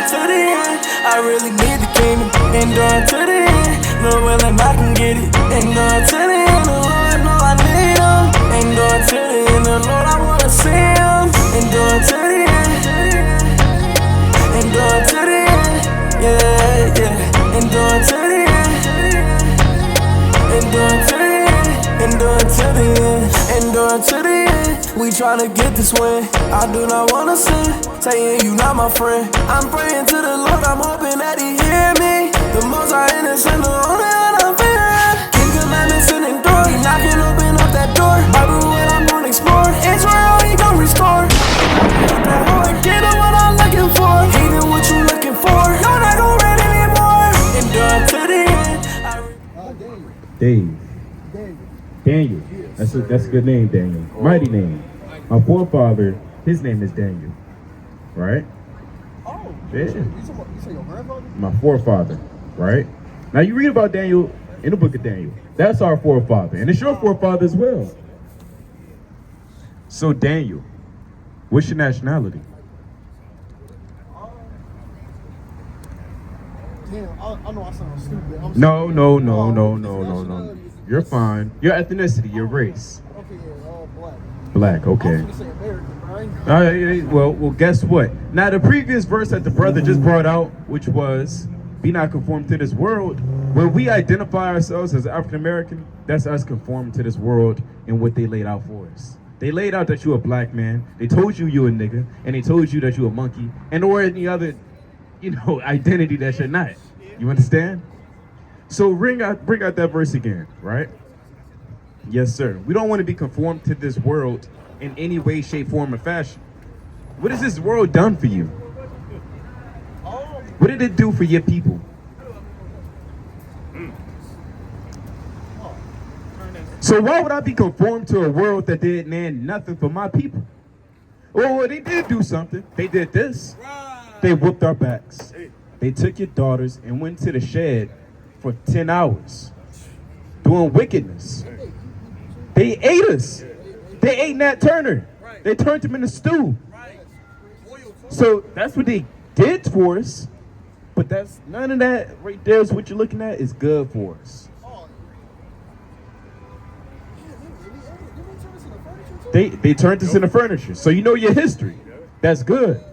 to the end. I really need the kingdom. Endure to the end. Lord willing, I can get it. Endure to the end. The Lord know I need him. Endure to the end. The Lord, I wanna see him. Endure to the end. Endure to the end. Yeah, yeah. Endure to the end. Endure to the end. Endure to the end. Endure to the end. We tryna get this win. I do not wanna sin. Saying you not my friend. I'm praying to the Lord. I'm hoping that he hear me. The most I innocent, the only one I'm fearing. King commandments and endure. He knocking, open up that door. Bible what I'm gonna explore. Israel, he gon' restore. That Lord, get him what I'm looking for. Hating what you looking for. You're not gon' read anymore. Endure to the end. Daniel. That's a good name, Daniel. Mighty name. My forefather, his name is Daniel. Right? Oh. Yeah. You say your grandfather? My forefather. Right? Now you read about Daniel in the book of Daniel. That's our forefather. And it's your forefather as well. So Daniel, what's your nationality? Damn, I know I sound stupid. No. You're fine. Your ethnicity, your race. Okay, yeah, black. Black, okay. I was gonna say American, right? Well, guess what? Now, the previous verse that the brother just brought out, which was, be not conformed to this world. When we identify ourselves as African American, that's us conforming to this world and what they laid out for us. They laid out that you're a black man. They told you a nigga, and they told you that you're a monkey, and or any other, identity that you're not. You understand? So bring out that verse again, right? Yes, sir. We don't want to be conformed to this world in any way, shape, form, or fashion. What has this world done for you? What did it do for your people? So why would I be conformed to a world that did nothing for my people? Well, they did do something. They did this. They whooped our backs. They took your daughters and went to the shed for 10 hours doing wickedness. They ate us. They ate Nat Turner. They turned him into stew. So that's what they did for us. But that's none of that right there is what you're looking at is good for us. They turned us into furniture. So you know your history. That's good.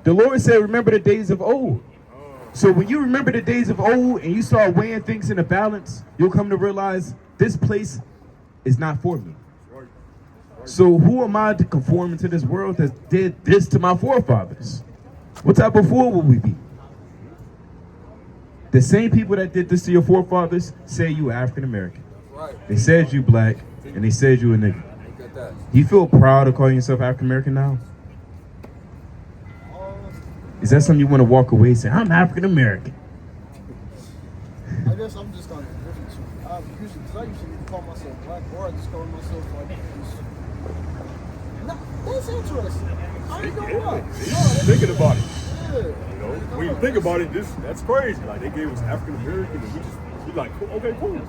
The Lord said, remember the days of old. So when you remember the days of old and you start weighing things in a balance, you'll come to realize this place is not for me. So who am I to conform into this world that did this to my forefathers? What type of fool will we be? The same people that did this to your forefathers say you African American. They said you black and they said you a nigga. Do you feel proud of calling yourself African American now? Is that something you want to walk away and say, I'm African American? I guess I'm just on a different too. Because I usually call myself black, or I just call myself like this. That's interesting. I ain't gonna lie. Thinking about it. Yeah. When you think about it, that's crazy. Like they gave us African American and we like, okay, cool.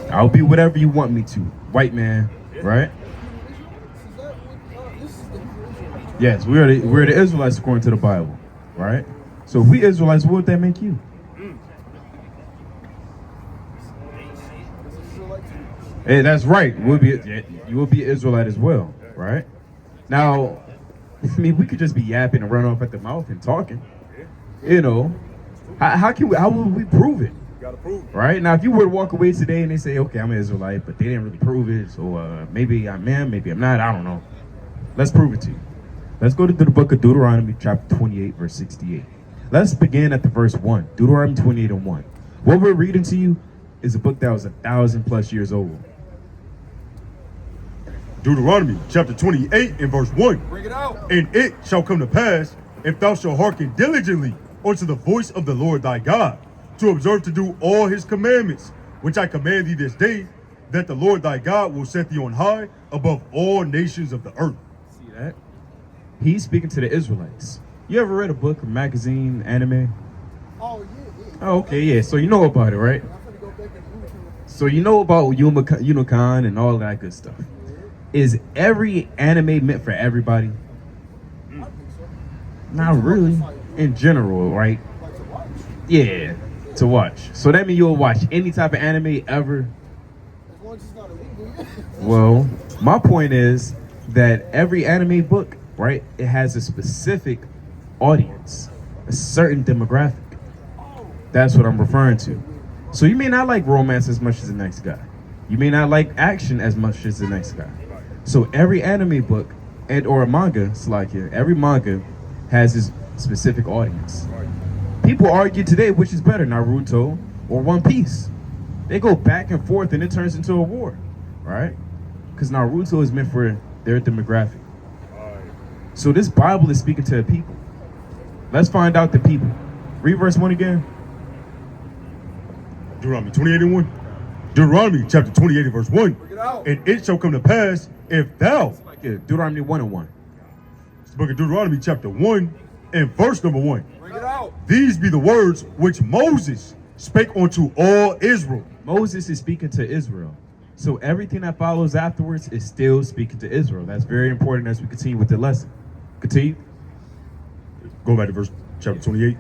I'll be whatever you want me to. White man, right? Yes, we're the Israelites according to the Bible. Right? So if we Israelites, what would that make you? Hey, that's right. You will be an Israelite as well, right? Now, we could just be yapping and run off at the mouth and talking. How will we prove it? Right? Now, if you were to walk away today and they say, okay, I'm an Israelite, but they didn't really prove it, so maybe I'm in, maybe I'm not, I don't know. Let's prove it to you. Let's go to the book of Deuteronomy, chapter 28, verse 68. Let's begin at the verse 1. Deuteronomy 28 and 1. What we're reading to you is a book that was 1,000+ years old. Deuteronomy, chapter 28 and verse 1. Bring it out. And it shall come to pass, if thou shalt hearken diligently unto the voice of the Lord thy God, to observe to do all his commandments, which I command thee this day, that the Lord thy God will set thee on high above all nations of the earth. See that? He's speaking to the Israelites. You ever read a book or magazine, anime? Oh, yeah. Oh, okay, yeah. So you know about it, right? So you know about Unicorn and all that good stuff. Is every anime meant for everybody? Not really. in general, right? Like to watch. Yeah, to watch. So that means you'll watch any type of anime ever. As long as it's not illegal, yeah. Well, my point is that every anime book, right, it has a specific audience, a certain demographic. That's what I'm referring to. So you may not like romance as much as the next guy. You may not like action as much as the next guy. So every anime book and or a manga, Slakia, every manga has this specific audience. People argue today which is better, Naruto or One Piece. They go back and forth and it turns into a war, right? Because Naruto is meant for their demographic. So this Bible is speaking to the people. Let's find out the people. Read verse 1 again. Deuteronomy 28 and 1. Deuteronomy chapter 28 and verse 1. Bring it out. And it shall come to pass if thou, Like it, Deuteronomy 1 and 1. it's the book of Deuteronomy chapter 1 and verse number 1. Bring it out. These be the words which Moses spake unto all Israel. Moses is speaking to Israel. So everything that follows afterwards is still speaking to Israel. That's very important as we continue with the lesson. Continue. Go back to verse chapter 28.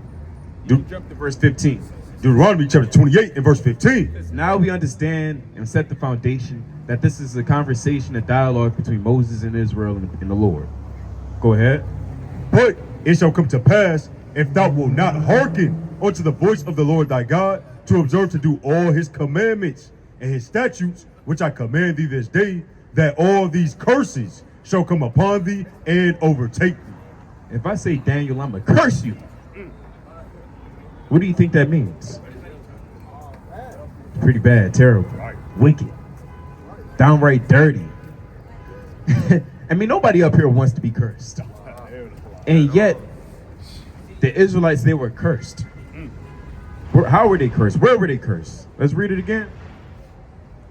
You jump to verse 15. Deuteronomy chapter 28 and verse 15. Now we understand and set the foundation that this is a conversation, a dialogue between Moses and Israel and the Lord. Go ahead. But it shall come to pass, if thou wilt not hearken unto the voice of the Lord thy God, to observe to do all his commandments and his statutes, which I command thee this day, that all these curses shall come upon thee and overtake thee. If I say Daniel, I'm going to curse you. What do you think that means? Pretty bad, terrible, wicked, downright dirty. I mean, nobody up here wants to be cursed. And yet, the Israelites, they were cursed. How were they cursed? Where were they cursed? Let's read it again.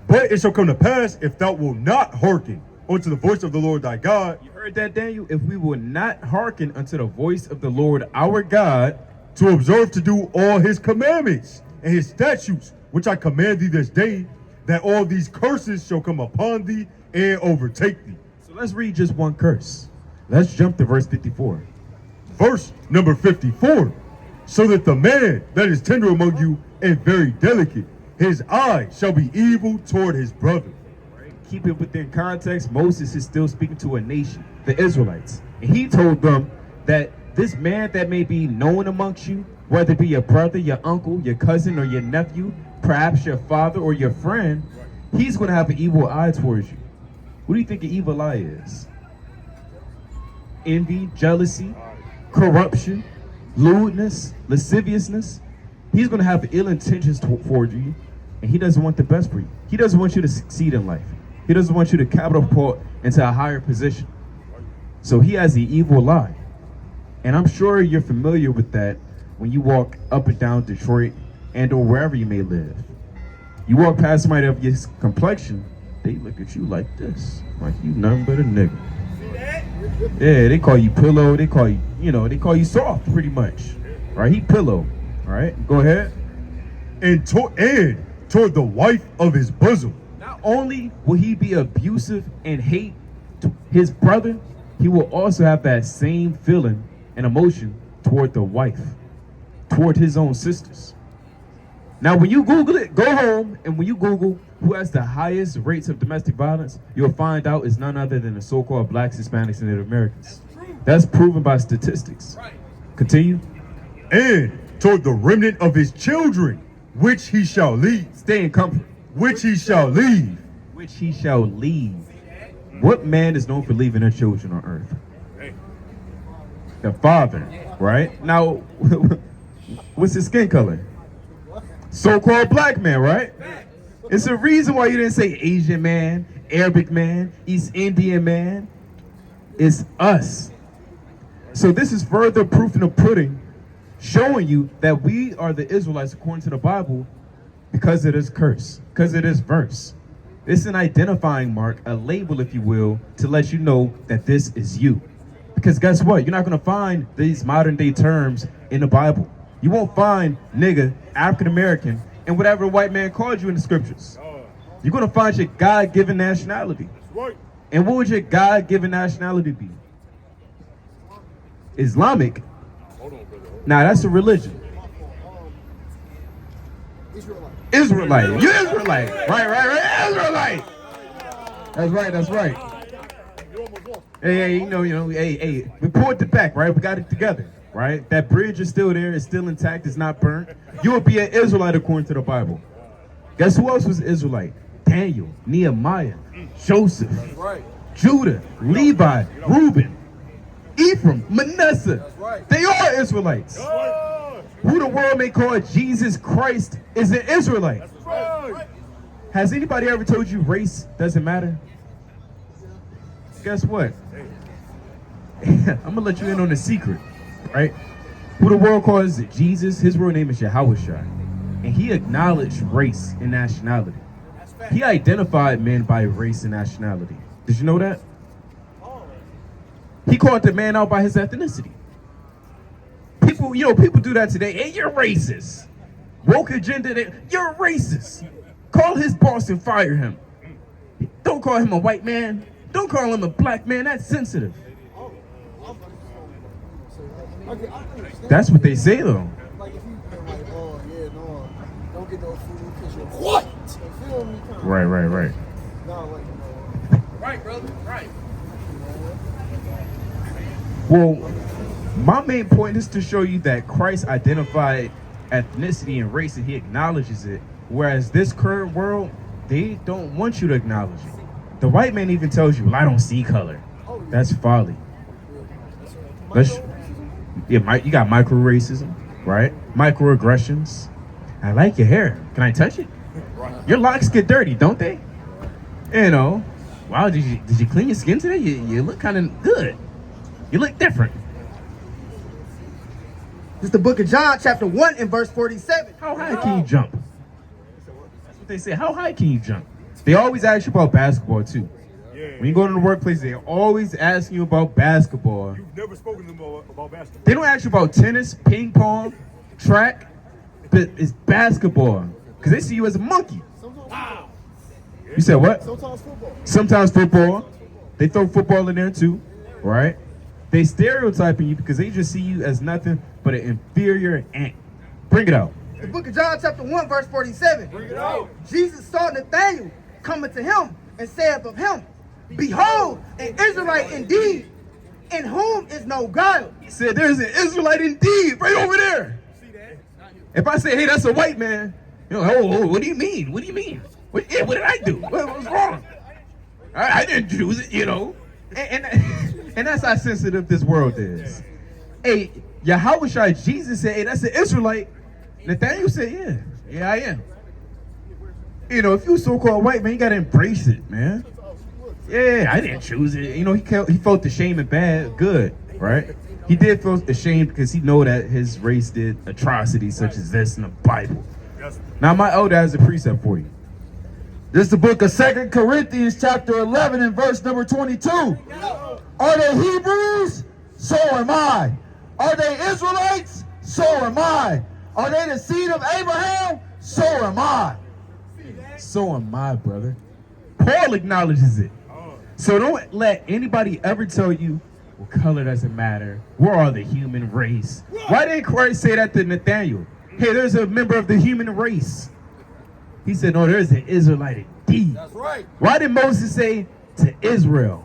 But it shall come to pass, if thou wilt not hearken unto the voice of the Lord thy God, You heard that, Daniel? If we will not hearken unto the voice of the Lord our God, to observe to do all his commandments and his statutes, which I command thee this day, that all these curses shall come upon thee and overtake thee. so let's read just one curse. Let's jump to verse 54. Verse number 54. So that the man that is tender among you and very delicate, his eye shall be evil toward his brother. Keep it within context. Moses is still speaking to a nation, the Israelites. And he told them that this man that may be known amongst you, whether it be your brother, your uncle, your cousin, or your nephew, perhaps your father or your friend, he's going to have an evil eye towards you. What do you think an evil eye is? Envy, jealousy, corruption, lewdness, lasciviousness. He's going to have ill intentions toward you, and he doesn't want the best for you. He doesn't want you to succeed in life. He doesn't want you to catapult into a higher position. So he has the evil eye. And I'm sure you're familiar with that when you walk up and down Detroit and or wherever you may live. You walk past somebody of your complexion, they look at you like this, like you nothing but a nigga. Yeah, they call you pillow, they call you, they call you soft pretty much. Right? He pillow. All right, go ahead. And toward the wife of his bosom. Not only will he be abusive and hate his brother, he will also have that same feeling and emotion toward the wife, toward his own sisters. Now, when you Google it, go home, and when you Google who has the highest rates of domestic violence, you'll find out it's none other than the so-called blacks, Hispanics, and Native Americans. That's proven by statistics. Continue. And toward the remnant of his children, which he shall leave. Stay in comfort. Which he shall leave. Which he shall leave. What man is known for leaving their children on earth? The father, right? Now, what's his skin color? So-called black man, right? It's a reason why you didn't say Asian man, Arabic man, East Indian man. It's us. So this is further proof in the pudding, showing you that we are the Israelites according to the Bible because of this curse, because of this verse. It's an identifying mark, a label, if you will, to let you know that this is you. Because guess what? You're not going to find these modern day terms in the Bible. You won't find nigga, African American, and whatever white man called you in the scriptures. You're going to find your God-given nationality. And what would your God-given nationality be? Islamic. Nah, that's a religion. Israelite. Israelite. You're Israelite. Right. Israelite. That's right. Hey, hey, we pulled it back, right? We got it together, right? That bridge is still there. It's still intact. It's not burnt. You would be an Israelite according to the Bible. Guess who else was Israelite? Daniel, Nehemiah, Joseph, Judah, Levi, Reuben, Ephraim, Manasseh. They are Israelites. Who the world may call Jesus Christ is an Israelite. Has anybody ever told you race doesn't matter? Guess what? I'm gonna let you in on a secret, right? Who the world calls Jesus, his real name is Yahushua. And he acknowledged race and nationality. He identified men by race and nationality. Did you know that? He called the man out by his ethnicity. People do that today. Hey, you're racist. Woke agenda, you're racist. Call his boss and fire him. Don't call him a white man. Don't call him a black man. That's sensitive. That's what they say, though. Like if you like, oh yeah, no, don't get no food because you're white. You feel me? Right. No, like, Right, brother. Right. Well, my main point is to show you that Christ identified ethnicity and race and he acknowledges it. Whereas this current world, they don't want you to acknowledge it. The white man even tells you, well, I don't see color. That's folly. You got micro racism, right? Microaggressions. I like your hair. Can I touch it? Your locks get dirty, don't they? Wow, did you clean your skin today? You look kind of good. You look different. It's the book of John, chapter 1 and verse 47. How high can you jump? That's what they say. How high can you jump? They always ask you about basketball, too. When you go to the workplace, they always ask you about basketball. You've never spoken to them about basketball. They don't ask you about tennis, ping pong, track, but it's basketball. Because they see you as a monkey. wow. You said what? Sometimes football. Sometimes football. They throw football in there, too, right? They stereotyping you because they just see you as nothing but an inferior ant. Bring it out. The book of John, chapter 1, verse 47. Bring it out. Jesus saw Nathanael coming to him and saith of him, behold, an Israelite indeed, in whom is no guile. He said, there's an Israelite indeed, right over there. If I say, hey, that's a white man, what do you mean? What do you mean? What did I do? What's wrong? I didn't choose it, And that's how sensitive this world is. Hey, Yahushua, Jesus said, hey, that's an Israelite. Nathanael said, yeah, I am. If you so-called white man, you gotta embrace it, man. Yeah, I didn't choose it. He felt the shame and bad, good, right? He did feel ashamed because he know that his race did atrocities such as this in the Bible. Now, my elder has a precept for you. This is the book of 2 Corinthians chapter 11 and verse number 22. Are they Hebrews? So am I. Are they Israelites? So am I. Are they the seed of Abraham? So am I. So am I, brother. Paul acknowledges it. So don't let anybody ever tell you, well, color doesn't matter. We're all the human race. Why didn't Christ say that to Nathanael? Hey, there's a member of the human race. He said, no, there's an Israelite indeed. That's right. Why did Moses say to Israel?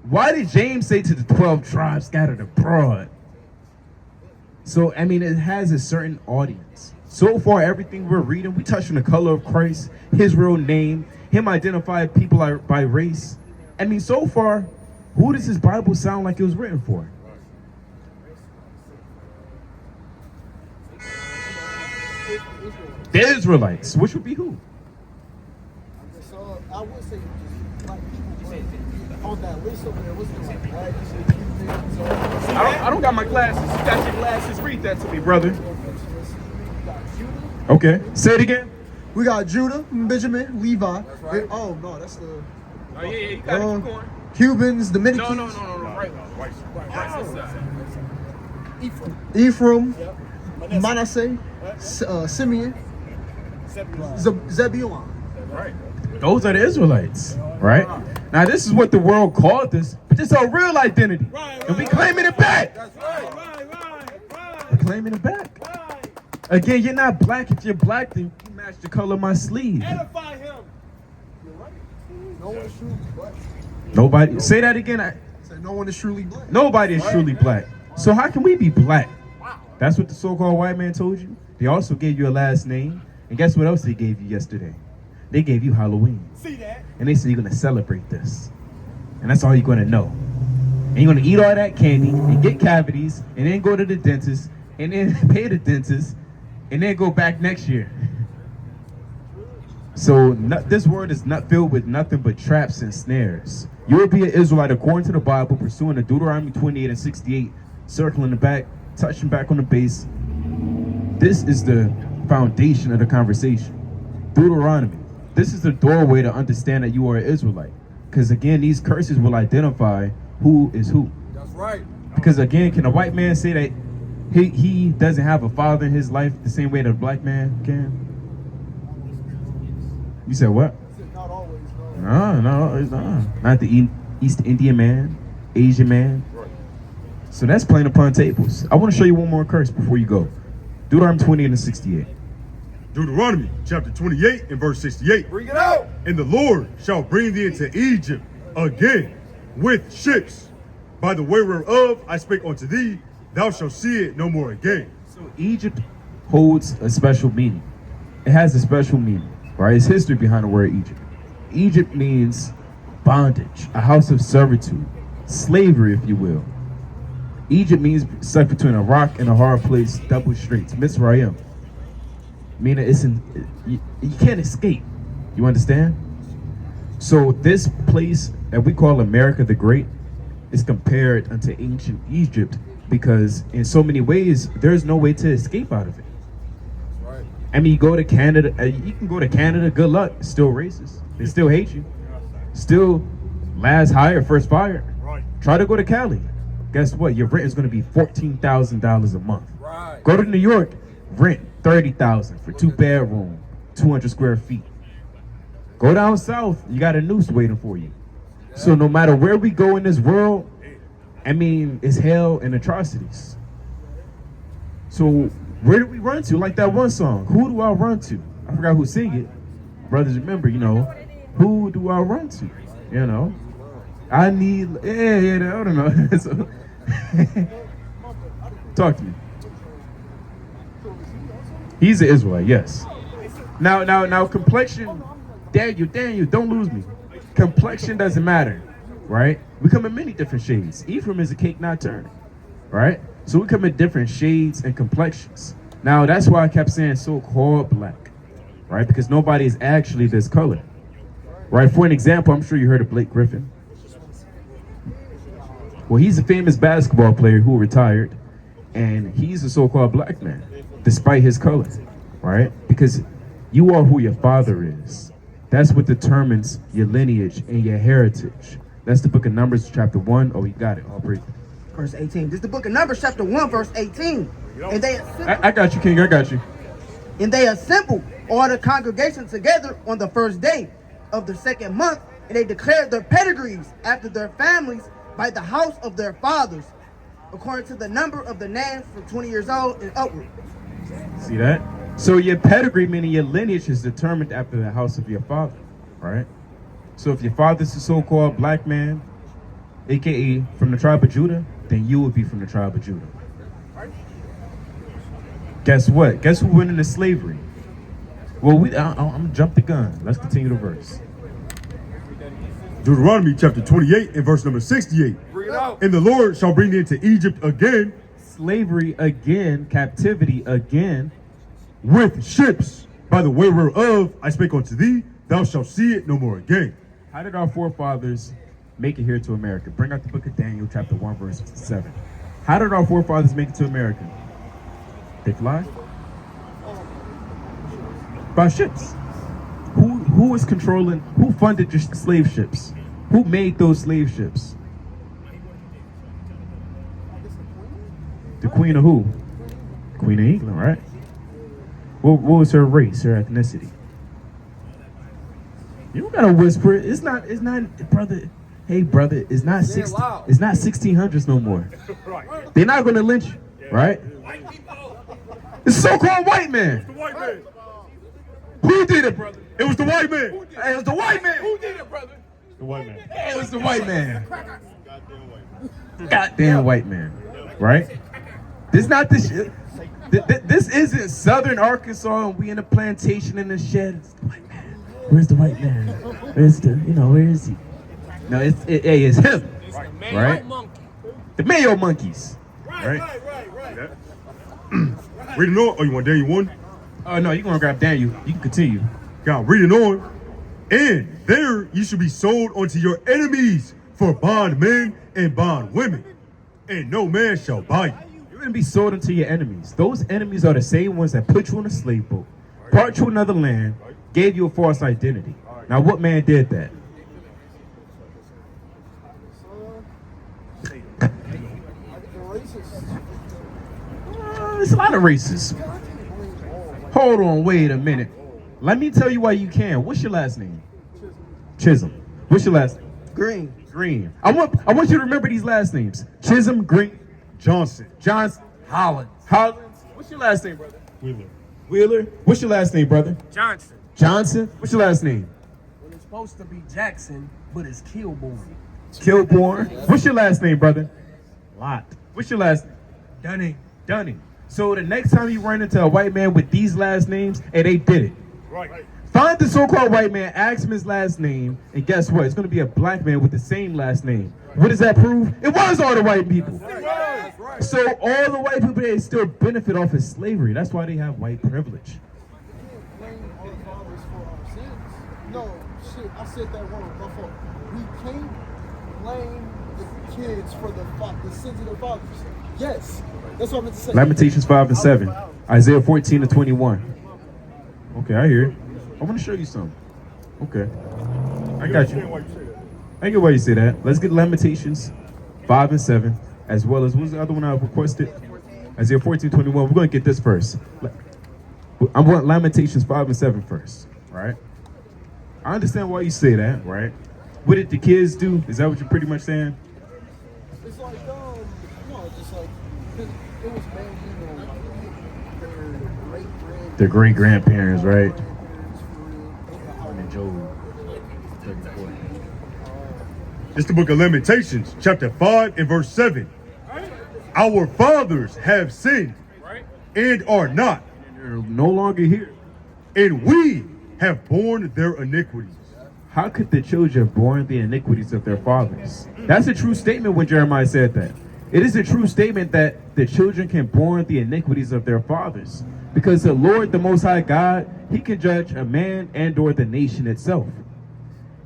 Why did James say to the 12 tribes scattered abroad? So, it has a certain audience. So far, everything we're reading, we touched on the color of Christ, his real name, him identifying people by race. So far, who does this Bible sound like it was written for? The Israelites, which would be who? So I would say just black people, but on that list over there, what's the like black, you said Cubans, or I don't got my glasses. You got your glasses. Read that to me, brother. you got Judah. Okay. Say it again. We got Judah, Benjamin, Levi. That's right. Oh no, that's the Oh, yeah, you got to keep going. Cubans, Dominicans. No. Right. Ephraim, Manasseh, Simeon, Zebulun. Right. Those are the Israelites, right? Now, this is what the world called us, but this is our real identity. And we claiming it back. claiming it back. Again, you're not black. If you're black, then you match the color of my sleeve. Edify him. You're right. No one is truly black. Nobody. Say that again. Said no one is truly black. Nobody is truly black. So how can we be black? That's what the so-called white man told you. They also gave you a last name. And guess what else they gave you yesterday? They gave you Halloween. See that? And they said you're going to celebrate this. And that's all you're going to know. And you're going to eat all that candy and get cavities and then go to the dentist and then pay the dentist and then go back next year. So this world is not filled with nothing but traps and snares. You will be an Israelite according to the Bible, pursuing the Deuteronomy 28 and 68, circling the back, touching back on the base. This is the foundation of the conversation. Deuteronomy. This is the doorway to understand that you are an Israelite. Because again, these curses will identify who is who. That's right. Because again, can a white man say that he doesn't have a father in his life the same way that a black man can? You said what? Not always, no. No. Not the East Indian man, Asian man. Right. So that's plain upon tables. I want to show you one more curse before you go. Deuteronomy 28 and 68. Deuteronomy chapter 28 and verse 68. Bring it out. And the Lord shall bring thee into Egypt again with ships. By the way whereof I spake unto thee, thou shalt see it no more again. So Egypt holds a special meaning. It has a special meaning, right? It's history behind the word Egypt. Egypt means bondage, a house of servitude, slavery, if you will. Egypt means stuck between a rock and a hard place, double straits, Mitzrayim. Meaning you can't escape. You understand? So this place that we call America the Great is compared unto ancient Egypt because in so many ways, there's no way to escape out of it. Right. I mean, you go to Canada, you can go to Canada, good luck, it's still racist. They still hate you. Still last hire, first fire. Right. Try to go to Cali. Guess what? Your rent is going to be $14,000 a month. Right. Go to New York, rent $30,000 for 2-bedroom, 200 square feet. Go down south, you got a noose waiting for you. So no matter where we go in this world, I mean, it's hell and atrocities. So where do we run to? Like that one song, who do I run to? I forgot who sang it. Brothers, remember, who do I run to? I need, I don't know. So, talk to me. He's an Israelite, yes. Now, complexion, Daniel, don't lose me. Complexion doesn't matter, right? We come in many different shades. Ephraim is a cake not turning, right? So we come in different shades and complexions. Now, that's why I kept saying so-called black, right? Because nobody is actually this color, right? For an example, I'm sure you heard of Blake Griffin. Well, he's a famous basketball player who retired, and he's a so-called black man, despite his color, right? Because you are who your father is. That's what determines your lineage and your heritage. That's the book of Numbers, chapter 1. Oh, you got it. All praise. Verse 18. This is the book of Numbers, chapter 1, verse 18. And they I got you, King. I got you. And they assembled all the congregation together on the first day of the second month, and they declared their pedigrees after their families by the house of their fathers, according to the number of the names from 20 years old and upward. See that? So your pedigree, meaning your lineage, is determined after the house of your father, right? So if your father's a so-called black man, aka from the tribe of Judah, then you would be from the tribe of Judah. Guess what? Guess who went into slavery? Well, I'm gonna jump the gun. Let's continue the verse. Deuteronomy chapter 28 and verse number 68. Bring it out. And the Lord shall bring thee into Egypt again Slavery again, captivity again. with ships. By the way whereof I spake unto thee, thou shalt see it no more again. How did our forefathers make it here to America? Bring out the book of Daniel, chapter 1, verse 7. How did our forefathers make it to America? They fly? By ships. Who was controlling, who funded your slave ships? Who made those slave ships? The Queen of who? Queen of England, right? What was her race, her ethnicity? You don't gotta whisper it. It's not, brother. Hey, brother, it's not 1600s no more. They're not gonna lynch you, right? White people It's a so-called white man. The white man. Who did it, brother? It was the white man. Hey, it was the white man. Who did it, brother? The white man. Hey, it was the white man. Goddamn white man. Right? This not the shit. This isn't Southern Arkansas and we in a plantation in the shed. It's the white man. Where's the white man? Where's the, where is he? No, it's him. Right? The Mayo monkeys. Right? Reading on. Oh, you want Daniel 1? Oh, no, you're going to grab Daniel. You can continue. God, reading on. And there you should be sold unto your enemies for bondmen and bondwomen, and no man shall buy you. You're going to be sold unto your enemies. Those enemies are the same ones that put you on a slave boat, brought you another land, gave you a false identity. Now, what man did that? There's a lot of racists. Hold on, wait a minute. Let me tell you why you can. What's your last name? Chisholm. What's your last name? Green. Green. I want you to remember these last names. Chisholm, Green, Johnson. Johnson, Hollins. Hollins. What's your last name, brother? Wheeler. Wheeler. What's your last name, brother? Johnson. Johnson. What's your last name? Well, it's supposed to be Jackson, but it's Kilborn. Kilborn. What's your last name, brother? Lot. What's your last name? Dunning. Dunning. So the next time you run into a white man with these last names, and they did it. Right. Find the so-called white man, ask him his last name, and guess what? It's going to be a black man with the same last name. What does that prove? It was all the white people. So all the white people, they still benefit off of slavery. That's why they have white privilege. Blame our fathers for our sins. No, shit, I said that wrong. My fault. We can't blame the kids for the sins of their fathers. Yes, that's what I meant to say. Lamentations 5 and 7. Isaiah 14 and 21. Okay, I hear it. I want to show you something. Okay. I got you. I get why you say that. Let's get Lamentations 5 and 7, as well as, what's the other one I requested? Isaiah 14, 21. We're going to get this first. I want Lamentations 5 and 7 first, right? I understand why you say that, right? What did the kids do? Is that what you're pretty much saying? It's like, no, just like, 'cause it was mainly, Their great-grandparents, right? and Job. It's the book of Lamentations, chapter 5 and verse 7. Our fathers have sinned and are not, They're no longer here. and we have borne their iniquities. How could the children born the iniquities of their fathers? That's a true statement when Jeremiah said that. It is a true statement that the children can born the iniquities of their fathers. Because the Lord, the Most High God, he can judge a man and or the nation itself.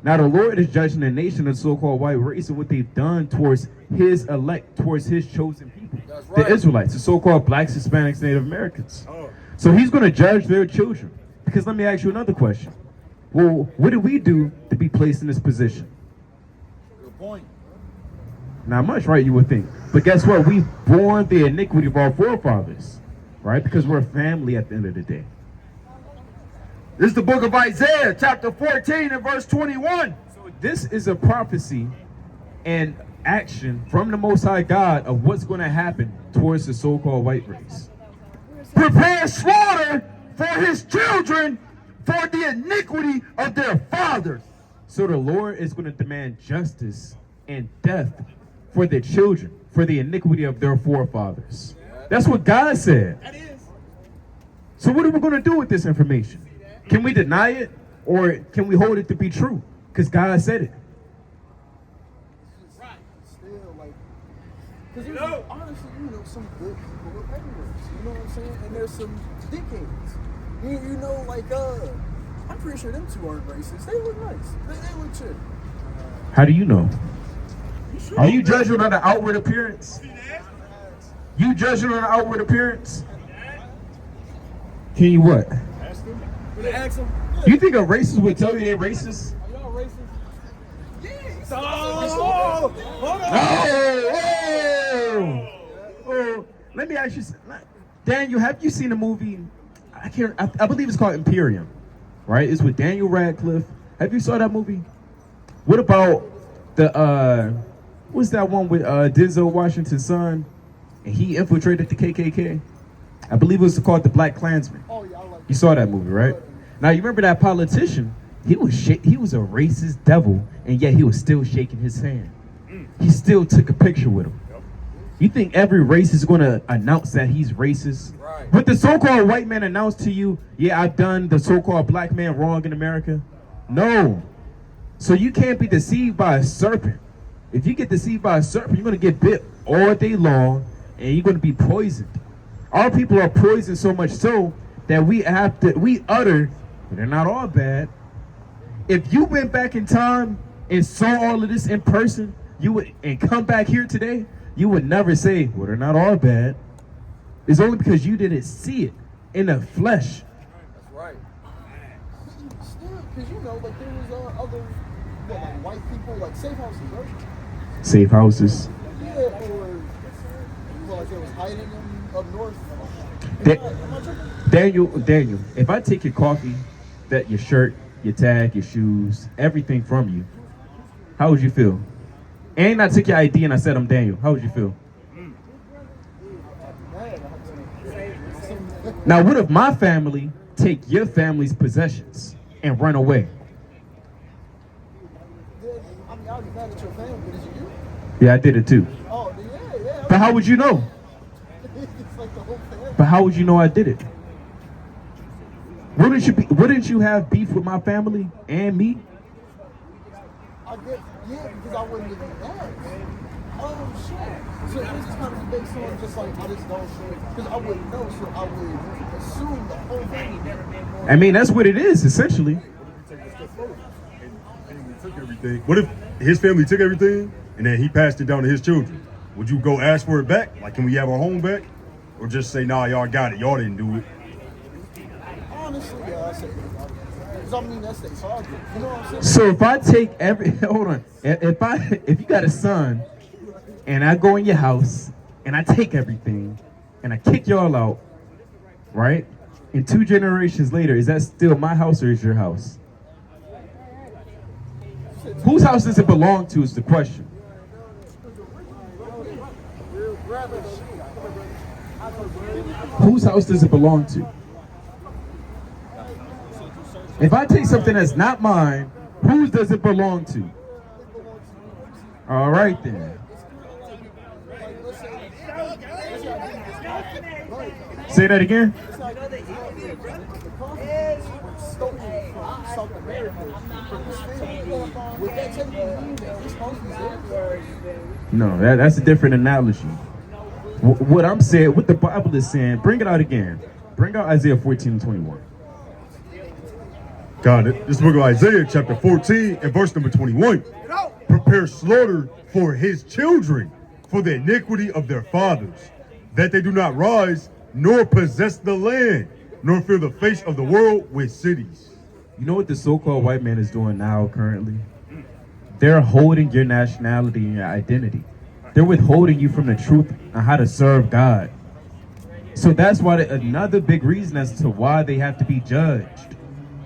Now the Lord is judging the nation of the so-called white race and what they've done towards his elect, towards his chosen people. The Israelites, the so-called blacks, Hispanics, Native Americans. So he's going to judge their children. Because let me ask you another question. Well, what did we do to be placed in this position? Good point. Not much, right, you would think. But guess what? We've borne the iniquity of our forefathers, right? Because we're a family at the end of the day. This is the book of Isaiah, chapter 14 and verse 21. So this is a prophecy and action from the Most High God of what's going to happen towards the so-called white race. Prepare slaughter for his children for the iniquity of their fathers. So the Lord is going to demand justice and death for their children, for the iniquity of their forefathers. That's what God said. So what are we going to do with this information? Can we deny it, or can we hold it to be true? Because God said it. Still, like, because there's honestly, some good people everywhere. You know what I'm saying? And there's some dickheads. You know, like, I'm pretty sure them two aren't racist. They look nice. They look chill. How do you know? Are you judging on the outward appearance? You judging on the outward appearance? Can you what? Ask them. You think a racist would tell you they're racist? Are y'all racist? Yeah. Oh, let me ask you, Daniel, have you seen the movie? I believe it's called Imperium, right? It's with Daniel Radcliffe. Have you saw that movie? What about the what's that one with Denzel Washington's son, and he infiltrated the KKK? I believe it was called The Black Klansman. Oh yeah, I like You saw that movie, right? Now you remember that politician? He was a racist devil, and yet he was still shaking his hand. He still took a picture with him. You think every race is going to announce that he's racist? Right. Would the so-called white man announce to you, yeah, I've done the so-called black man wrong in America? No. So you can't be deceived by a serpent. If you get deceived by a serpent, you're going to get bit all day long, and you're going to be poisoned. Our people are poisoned so much so that we utter, but they're not all bad. If you went back in time and saw all of this in person, and come back here today, you would never say, well, they're not all bad. It's only because you didn't see it in the flesh. That's right. Still, because you know, like there was other, like white people, like safe houses, right? Safe houses. Yeah, or well, like they was hiding them up north. Daniel, if I take your coffee, your shirt, your tag, your shoes, everything from you, how would you feel? And I took your ID and I said I'm Daniel, how would you feel? Now, what if my family take your family's possessions and run away? I mean, I'd be mad at your family, but is it you? Yeah, I did it too. Oh, yeah. But how would you know? It's like the whole family. But how would you know I did it? Wouldn't you have beef with my family and me? Yeah, because I wouldn't even ask. Oh, shit. So this is kind of based on just like, I just don't, because I wouldn't know, so I would assume the whole thing. I mean, that's what it is, essentially. Took everything. What if his family took everything and then he passed it down to his children? Would you go ask for it back? Like, can we have our home back? Or just say, nah, y'all got it. Y'all didn't do it. Honestly, yeah, I say because I mean, that's their target. You know what I'm saying? So if I take hold on, if you got a son, and I go in your house, and I take everything, and I kick y'all out, right? And 2 generations later, is that still my house or is your house? Whose house does it belong to is the question. Whose house does it belong to? If I take something that's not mine, whose does it belong to? All right then. Say that again. No, that's a different analogy. What I'm saying, what the Bible is saying, bring it out again. Bring out Isaiah 14:21. Got it. This book of Isaiah, chapter 14, and verse number 21. Prepare slaughter for his children, for the iniquity of their fathers, that they do not rise, nor possess the land, nor fill the face of the world with cities. You know what the so-called white man is doing now currently? They're holding your nationality and your identity. They're withholding you from the truth on how to serve God. So that's why another big reason as to why they have to be judged.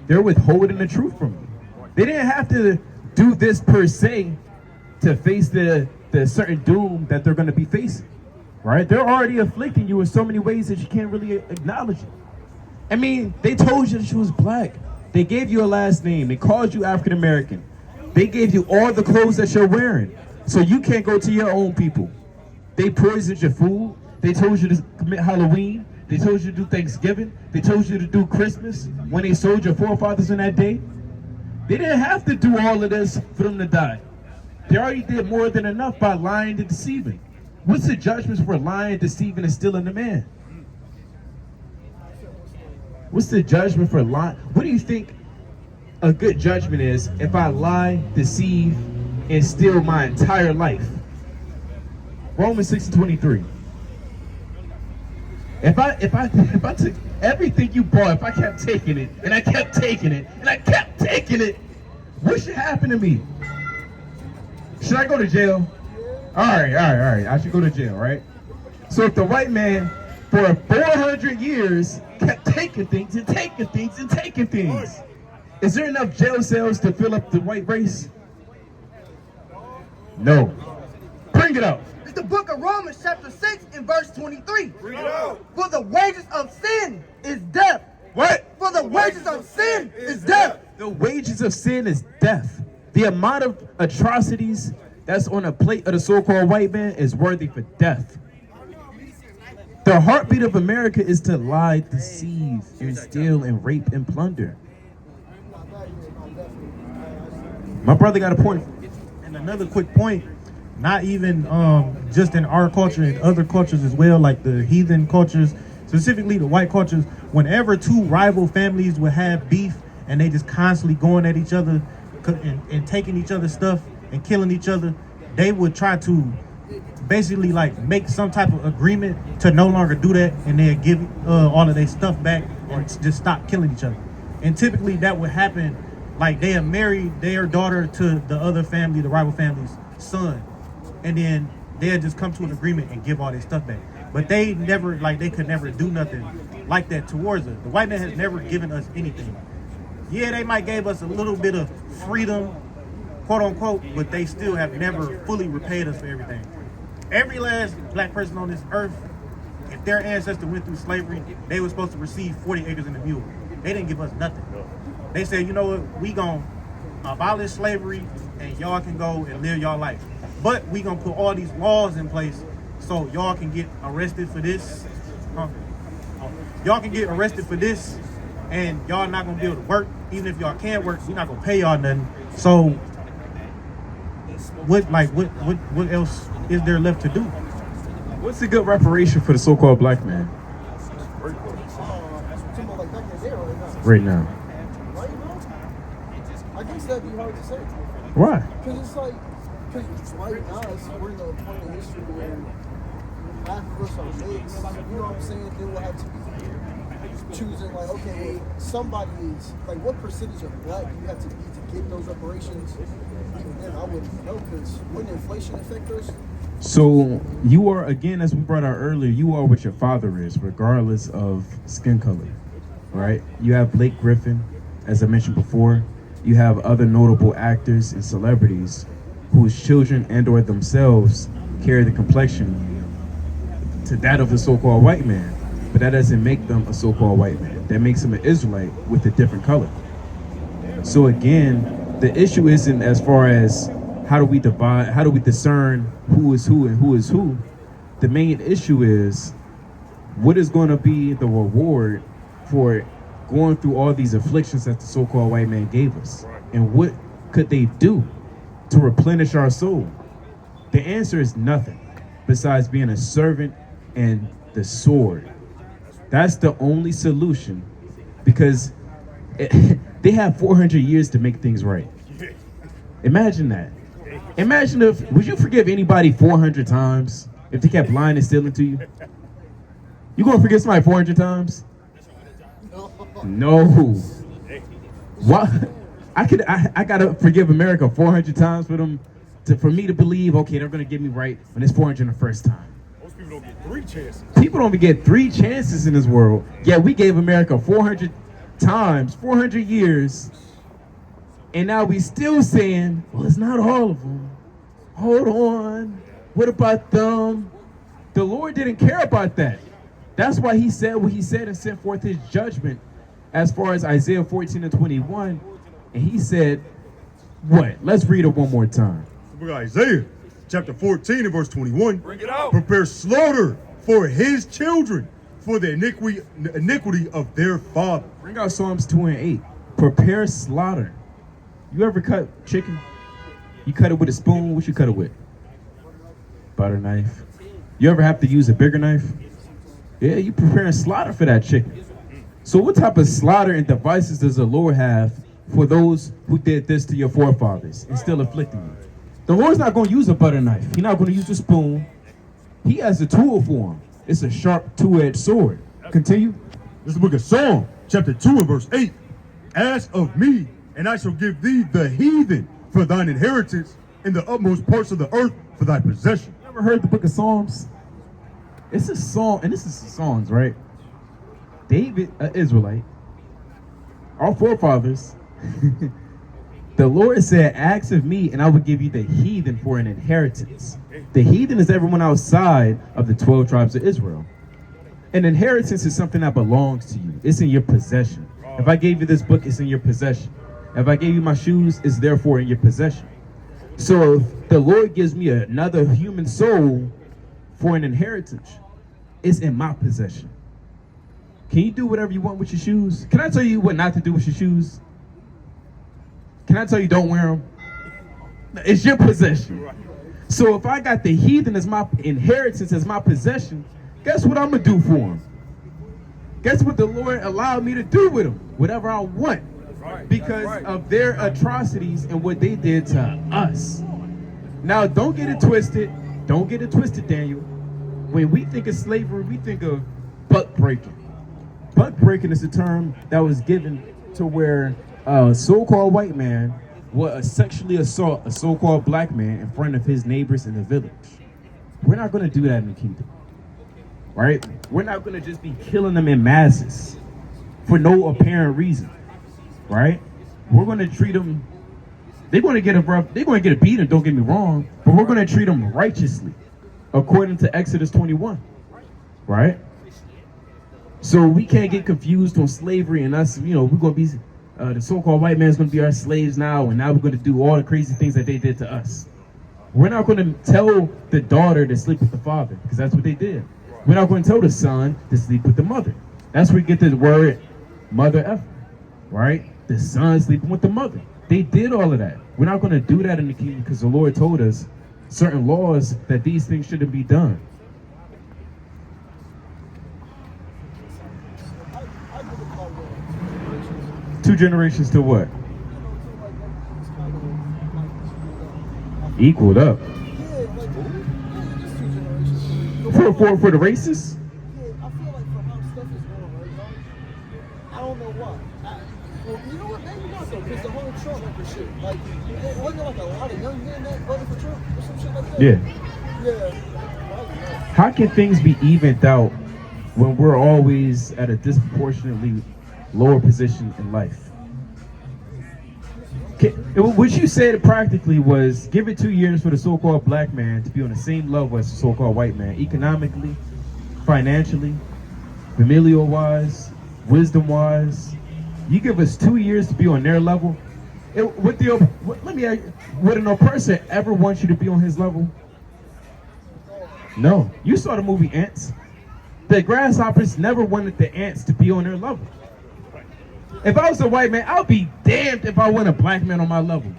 They're withholding the truth from you. They didn't have to do this per se to face the certain doom that they're going to be facing, right? They're already afflicting you in so many ways that you can't really acknowledge it. I mean, they told you that she was black. They gave you a last name. They called you African American. They gave you all the clothes that you're wearing, so you can't go to your own people. They poisoned your food. They told you to commit Halloween. They told you to do Thanksgiving. They told you to do Christmas when they sold your forefathers on that day. They didn't have to do all of this for them to die. They already did more than enough by lying and deceiving. What's the judgment for lying, deceiving, and stealing the man? What's the judgment for lying? What do you think a good judgment is if I lie, deceive, and steal my entire life? Romans 6:23. If I took everything you bought, if I kept taking it, and I kept taking it, and I kept taking it, what should happen to me? Should I go to jail? All right. I should go to jail, right? So if the white man for 400 years kept taking things and taking things and taking things, is there enough jail cells to fill up the white race? No. Bring it up. It's the book of Romans chapter 6 and verse 23. For the wages of sin is death. What? For the wages of sin is death. The wages of sin is death. The amount of atrocities that's on a plate of the so-called white man is worthy for death. The heartbeat of America is to lie, deceive, and steal, and rape, and plunder. My brother got a point. And another quick point, not even just in our culture, in other cultures as well, like the heathen cultures, specifically the white cultures, whenever two rival families would have beef and they just constantly going at each other and taking each other's stuff and killing each other, they would try to basically like make some type of agreement to no longer do that, and they'd give all of their stuff back and just stop killing each other. And typically that would happen, like they had married their daughter to the other family, the rival family's son, and then they'd just come to an agreement and give all their stuff back. But they never, like they could never do nothing like that towards us. The white man has never given us anything. Yeah, they might gave us a little bit of freedom, quote unquote, but they still have never fully repaid us for everything. Every last black person on this earth, if their ancestor went through slavery, they were supposed to receive 40 acres and a mule. They didn't give us nothing. They said, you know what, we gonna abolish slavery and y'all can go and live y'all life. But we gonna put all these laws in place so y'all can get arrested for this. Y'all can get arrested for this and y'all not gonna be able to work. Even if y'all can work, we're not gonna pay y'all nothing. So what else is there left to do? What's a good reparation for the so-called black man right now? I guess that'd be hard to say. Why? Because it's like, because right now we're in a point in history where half of us are mixed. You know what I'm saying? Then we'll have to be choosing, like, okay, well, somebody is, like, what percentage of black do you have to be to get those reparations? Even then, I wouldn't know, because wouldn't inflation affect us? So you are, again, as we brought out earlier, you are what your father is, regardless of skin color, right? You have Blake Griffin, as I mentioned before. You have other notable actors and celebrities whose children and or themselves carry the complexion to that of the so-called white man. But that doesn't make them a so-called white man. That makes them an Israelite with a different color. So again, the issue isn't as far as how do we discern who is who and who is who. The main issue is what is going to be the reward for going through all these afflictions that the so-called white man gave us, and what could they do to replenish our soul? The answer is nothing besides being a servant and the sword. That's the only solution, because they have 400 years to make things right. Imagine that. Imagine would you forgive anybody 400 times if they kept lying and stealing to you? You gonna forgive somebody 400 times? No. What? I gotta forgive America 400 times for me to believe, okay, they're gonna get me right when it's 401st time. Most people don't get 3 chances. People don't get 3 chances in this world. Yeah, we gave America 400 times, 400 years, and now we still saying, well, it's not all of them. Hold on. What about them? The Lord didn't care about that. That's why he said what he said and sent forth his judgment as far as Isaiah 14 and 21. And he said, what? Let's read it one more time. The book of Isaiah, chapter 14 and verse 21. Bring it out. Prepare slaughter for his children, for the iniquity of their father. Bring out Psalms 2 and 8. Prepare slaughter. You ever cut chicken? You cut it with a spoon? What you cut it with? Butter knife. You ever have to use a bigger knife? Yeah, you preparing slaughter for that chicken. So what type of slaughter and devices does the Lord have for those who did this to your forefathers and still afflicting you? The Lord's not going to use a butter knife. He's not going to use a spoon. He has a tool for him. It's a sharp 2-edged sword. Continue. This is the book of Psalm, chapter 2 and verse 8. Ask of me, and I shall give thee the heathen for thine inheritance, and the utmost parts of the earth for thy possession. You ever heard the book of Psalms? It's a song, and this is the songs, right? David, an Israelite, our forefathers, The Lord said, ask of me, and I will give you the heathen for an inheritance. The heathen is everyone outside of the 12 tribes of Israel. An inheritance is something that belongs to you. It's in your possession. If I gave you this book, it's in your possession. If I gave you my shoes, it's therefore in your possession. So if the Lord gives me another human soul for an inheritance, it's in my possession. Can you do whatever you want with your shoes? Can I tell you what not to do with your shoes? Can I tell you don't wear them? It's your possession. So if I got the heathen as my inheritance, as my possession, guess what I'm going to do for them? Guess what the Lord allowed me to do with them? Whatever I want. Because of their atrocities and what they did to us. Now, don't get it twisted. Don't get it twisted, Daniel. When we think of slavery, we think of buck breaking. Buck breaking is a term that was given to where a so-called white man would sexually assault a so-called black man in front of his neighbors in the village. We're not going to do that in the kingdom, right? We're not going to just be killing them in masses for no apparent reason, right? We're going to treat them. They're going to get a beating. Don't get me wrong, but we're going to treat them righteously, according to Exodus 21, right? So we can't get confused on slavery and us. You know, we're going to be. The so-called white man's going to be our slaves now, and now we're going to do all the crazy things that they did to us. We're not going to tell the daughter to sleep with the father, because that's what they did. We're not going to tell the son to sleep with the mother. That's where we get the word mother effer, right? The son sleeping with the mother. They did all of that. We're not going to do that in the kingdom because the Lord told us certain laws that these things shouldn't be done. Two generations to what? Equaled up. For the racists? Yeah, I feel like for how stuff is going right now, I don't know why. Well, you know what? Maybe not though, because the whole Trump record shit. Like, wasn't there like a lot of young men that voted for Trump or some shit like that? Yeah. Yeah. How can things be evened out when we're always at a disproportionately lower position in life? What you said practically was give it 2 years for the so-called black man to be on the same level as the so-called white man, economically, financially, familial-wise, wisdom-wise. You give us 2 years to be on their level. Let me ask you, would an oppressor ever want you to be on his level? No. You saw the movie Ants. The grasshoppers never wanted the ants to be on their level. If I was a white man, I'll be damned if I want a black man on my level.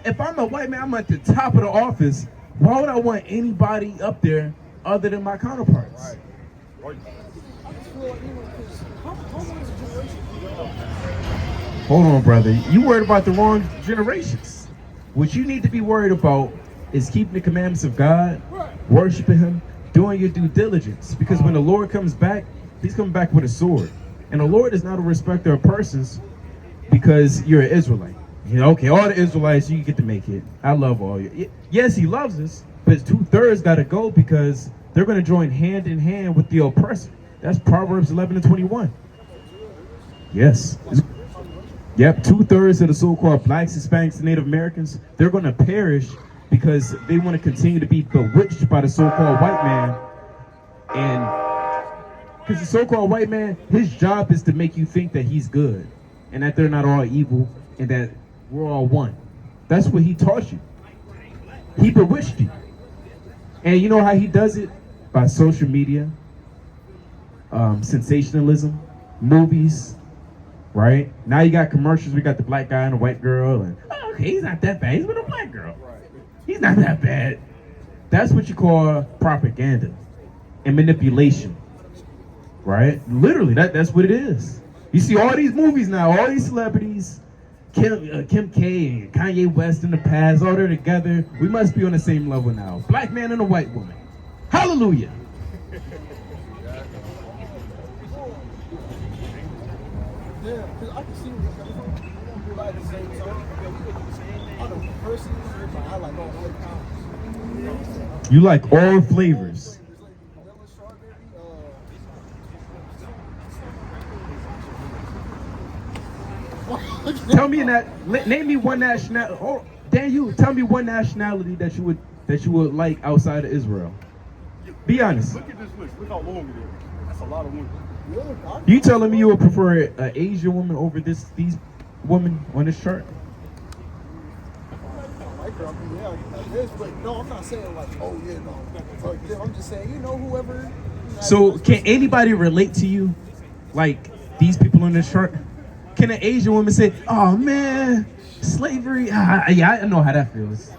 If I'm a white man, I'm at the top of the office. Why would I want anybody up there other than my counterparts? Hold on, brother. You worried about the wrong generations. What you need to be worried about is keeping the commandments of God, worshiping Him, doing your due diligence. Because when the Lord comes back, He's coming back with a sword. And the Lord is not a respecter of persons because you're an Israelite. You know, okay, all the Israelites, you get to make it. I love all you. Yes, He loves us, but 2/3 got to go because they're going to join hand in hand with the oppressor. That's Proverbs 11:21. Yes. Yep, 2/3 of the so-called blacks, Hispanics, and Native Americans, they're going to perish because they want to continue to be bewitched by the so-called white man. And because the so-called white man, his job is to make you think that he's good and that they're not all evil and that we're all one. That's what he taught you. He bewitched you. And you know how he does it? By social media, sensationalism, movies, right? Now you got commercials. We got the black guy and the white girl. And, oh, okay, he's not that bad. He's with a black girl. He's not that bad. That's what you call propaganda and manipulation. Right? Literally, that's what it is. You see all these movies now, all these celebrities, Kim K and Kanye West in the past, all they're together. We must be on the same level now. Black man and a white woman. Hallelujah. Yeah, because I can see where you're coming from. But at the same time, I don't personally, but I like all white colors. You like all flavors. Tell me name me one nationality. Oh, Daniel, tell me one nationality that you would like outside of Israel. Be honest. Look at this list. Look how long it is. That's a lot of women. You telling me you would prefer an Asian woman over these women on this chart? But no, I'm not saying like, oh yeah, no. I'm just saying, whoever. So can anybody relate to you like these people on this chart? Can an Asian woman say, oh man, slavery? Yeah, I know how that feels.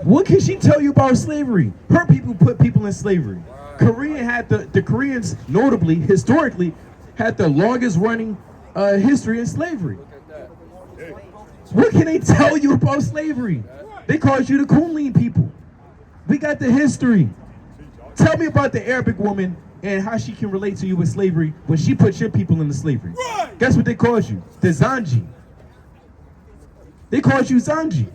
What can she tell you about slavery? Her people put people in slavery. Korean had the Koreans, notably, historically, had the longest running history of slavery. What can they tell you about slavery? They called you the Kunlun people. We got the history. Tell me about the Arabic woman and how she can relate to you with slavery when she put your people into slavery. Right. Guess what they called you? The Zanji. They called you Zanji.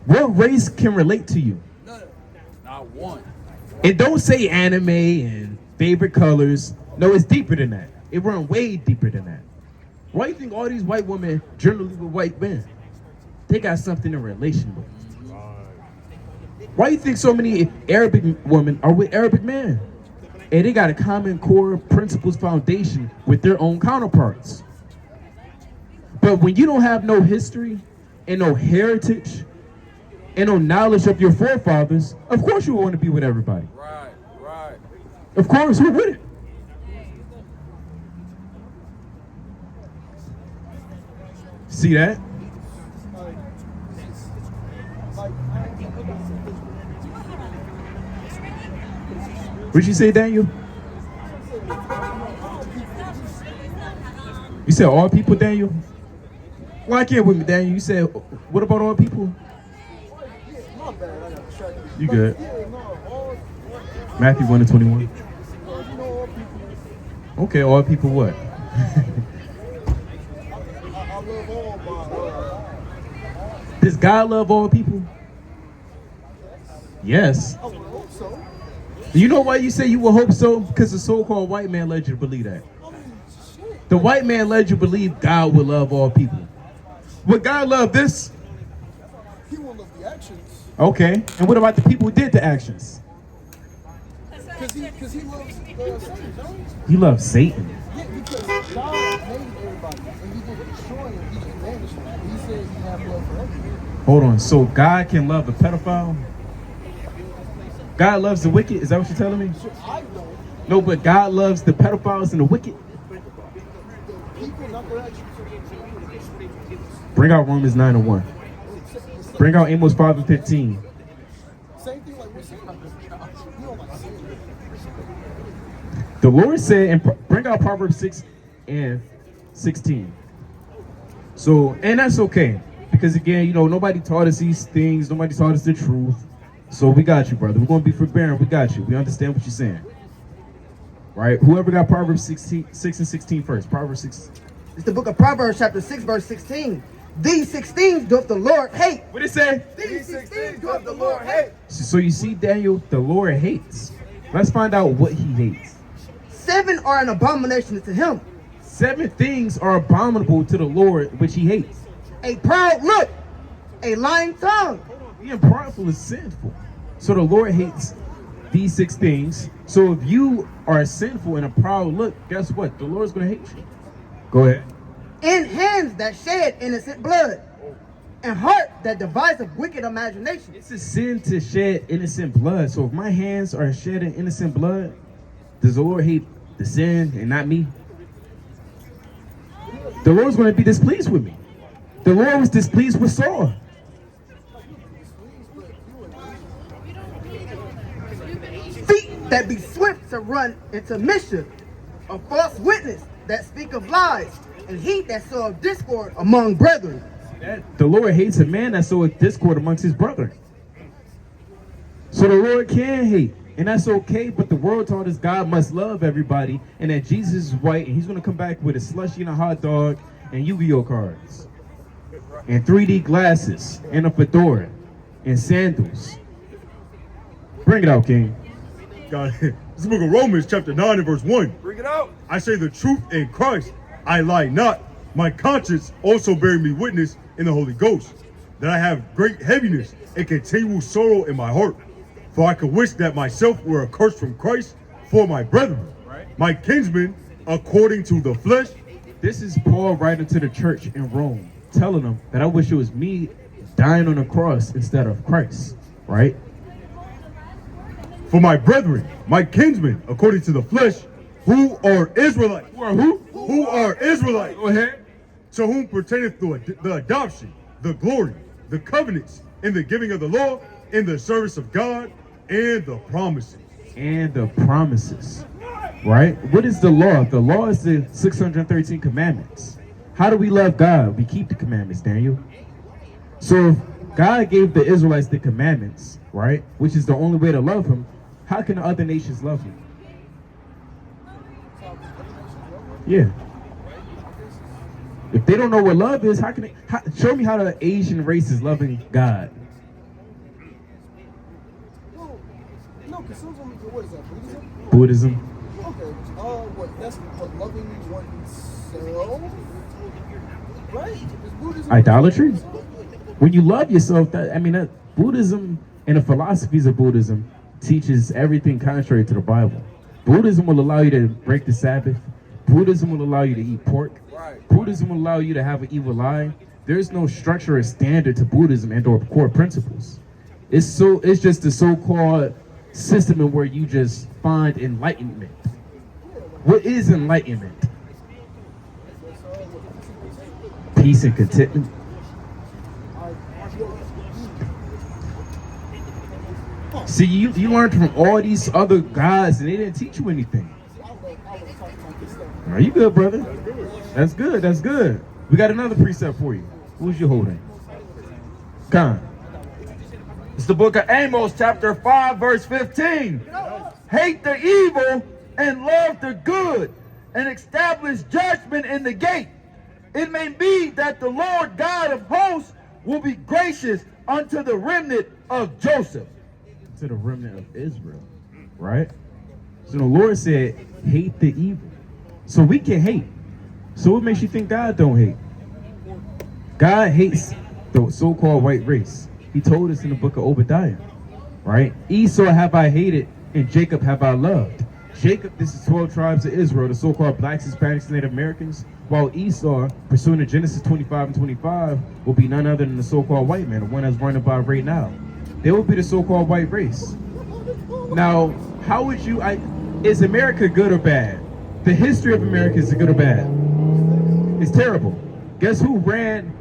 What race can relate to you? Not one. And don't say anime and favorite colors. No, it's deeper than that. It runs way deeper than that. Why do you think all these white women generally with white men? They got something in relation with. Why do you think so many Arabic women are with Arabic men? And they got a common core principles foundation with their own counterparts. But when you don't have no history and no heritage and no knowledge of your forefathers, of course you want to be with everybody. Right. Of course, who wouldn't? See that? What'd you say, Daniel? You said all people, Daniel? Why can't with me, Daniel? You said, what about all people? You good. Matthew 1:21. Okay, all people what? Does God love all people? Yes. You know why you say you will hope so? Because the so-called white man led you to believe that. The white man led you to believe God will love all people. Would God love this? He will love the actions. Okay. And what about the people who did the actions? Because he loves Satan, no? He loves Satan. Yeah, because God made everybody, and he didn't destroy him, he just banished him. He said he had love for everyone. Hold on. So God can love a pedophile? God loves the wicked? Is that what you're telling me? I don't. No, but God loves the pedophiles and the wicked? People, not their actions. Bring out Romans 9:1. Bring out Amos 5:15. Same thing like we're saying. You don't like saying it. The Lord said, and bring out Proverbs 6:16. So, and that's okay. Because again, nobody taught us these things. Nobody taught us the truth. So we got you, brother. We're going to be forbearing. We got you. We understand what you're saying. Right? Whoever got Proverbs 6 and 16 first. Proverbs 6. It's the book of Proverbs, chapter 6, verse 16. These 16 doth the Lord hate. What did it say? These 16 doth the Lord hate. So you see, Daniel, the Lord hates. Let's find out what he hates. 7 are an abomination to him. 7 things are abominable to the Lord, which he hates. A proud look, a lying tongue. Being prideful is sinful. So the Lord hates these 6 things. So if you are sinful and a proud look, guess what? The Lord's going to hate you. Go ahead. In hands that shed innocent blood, and heart that deviseth wicked imagination. It's a sin to shed innocent blood. So if my hands are shedding innocent blood, does the Lord hate the sin and not me? The Lord's going to be displeased with me. The Lord was displeased with Saul. Feet that be swift to run into mischief, a false witness that speak of lies, and he that soweth discord among brethren. The Lord hates a man that soweth discord amongst his brethren. So the Lord can hate, and that's okay, but the world taught us God must love everybody, and that Jesus is white, and he's going to come back with a slushie and a hot dog and Yu-Gi-Oh cards and 3D glasses and a fedora and sandals. Bring it out, King. God, It's the book of Romans, chapter 9 and verse 1. Bring it out. I say the truth in Christ, I lie not. My conscience also bearing me witness in the Holy Ghost, that I have great heaviness and continual sorrow in my heart. For I could wish that myself were accursed from Christ for my brethren, my kinsmen, according to the flesh. This is Paul writing to the church in Rome, telling them that I wish it was me dying on the cross instead of Christ, right? For my brethren, my kinsmen, according to the flesh, who are Israelites. Who are who? Who are Israelites. Go ahead. To whom pertaineth the adoption, the glory, the covenants, in the giving of the law, in the service of God, and the promises. And the promises, right? What is the law? The law is the 613 commandments. How do we love God? We keep the commandments, Daniel. So if God gave the Israelites the commandments, right, which is the only way to love him, how can the other nations love him? Yeah. If they don't know what love is, how can they show me how the Asian race is loving God? Well, no, because what is that, Buddhism? Buddhism. Okay, what, that's what, loving oneself? Right? Is Buddhism Idolatry? When you love yourself, that Buddhism and the philosophies of Buddhism teaches everything contrary to the Bible. Buddhism will allow you to break the Sabbath. Buddhism will allow you to eat pork. Buddhism will allow you to have an evil eye. There's no structure or standard to Buddhism and or core principles. It's just the so-called system in where you just find enlightenment. What is enlightenment? Peace and contentment. See, you learned from all these other guys and they didn't teach you anything. Are you good, brother? That's good, that's good. We got another precept for you. Who's you holding? Con. It's the book of Amos, chapter 5, verse 15. Hate the evil and love the good, and establish judgment in the gate. It may be that the Lord God of hosts will be gracious unto the remnant of Joseph. To the remnant of Israel, right? So the Lord said, hate the evil. So we can hate. So what makes you think God don't hate? God hates the so-called white race. He told us in the book of Obadiah, right? Esau have I hated, and Jacob have I loved. Jacob, this is 12 tribes of Israel, the so-called blacks, Hispanics, and Native Americans, while Esau, pursuing to Genesis 25 and 25, will be none other than the so-called white man, the one that's running by right now. They will be the so-called white race. Now, how would you, is America good or bad? The history of America, is it good or bad? It's terrible. Guess who ran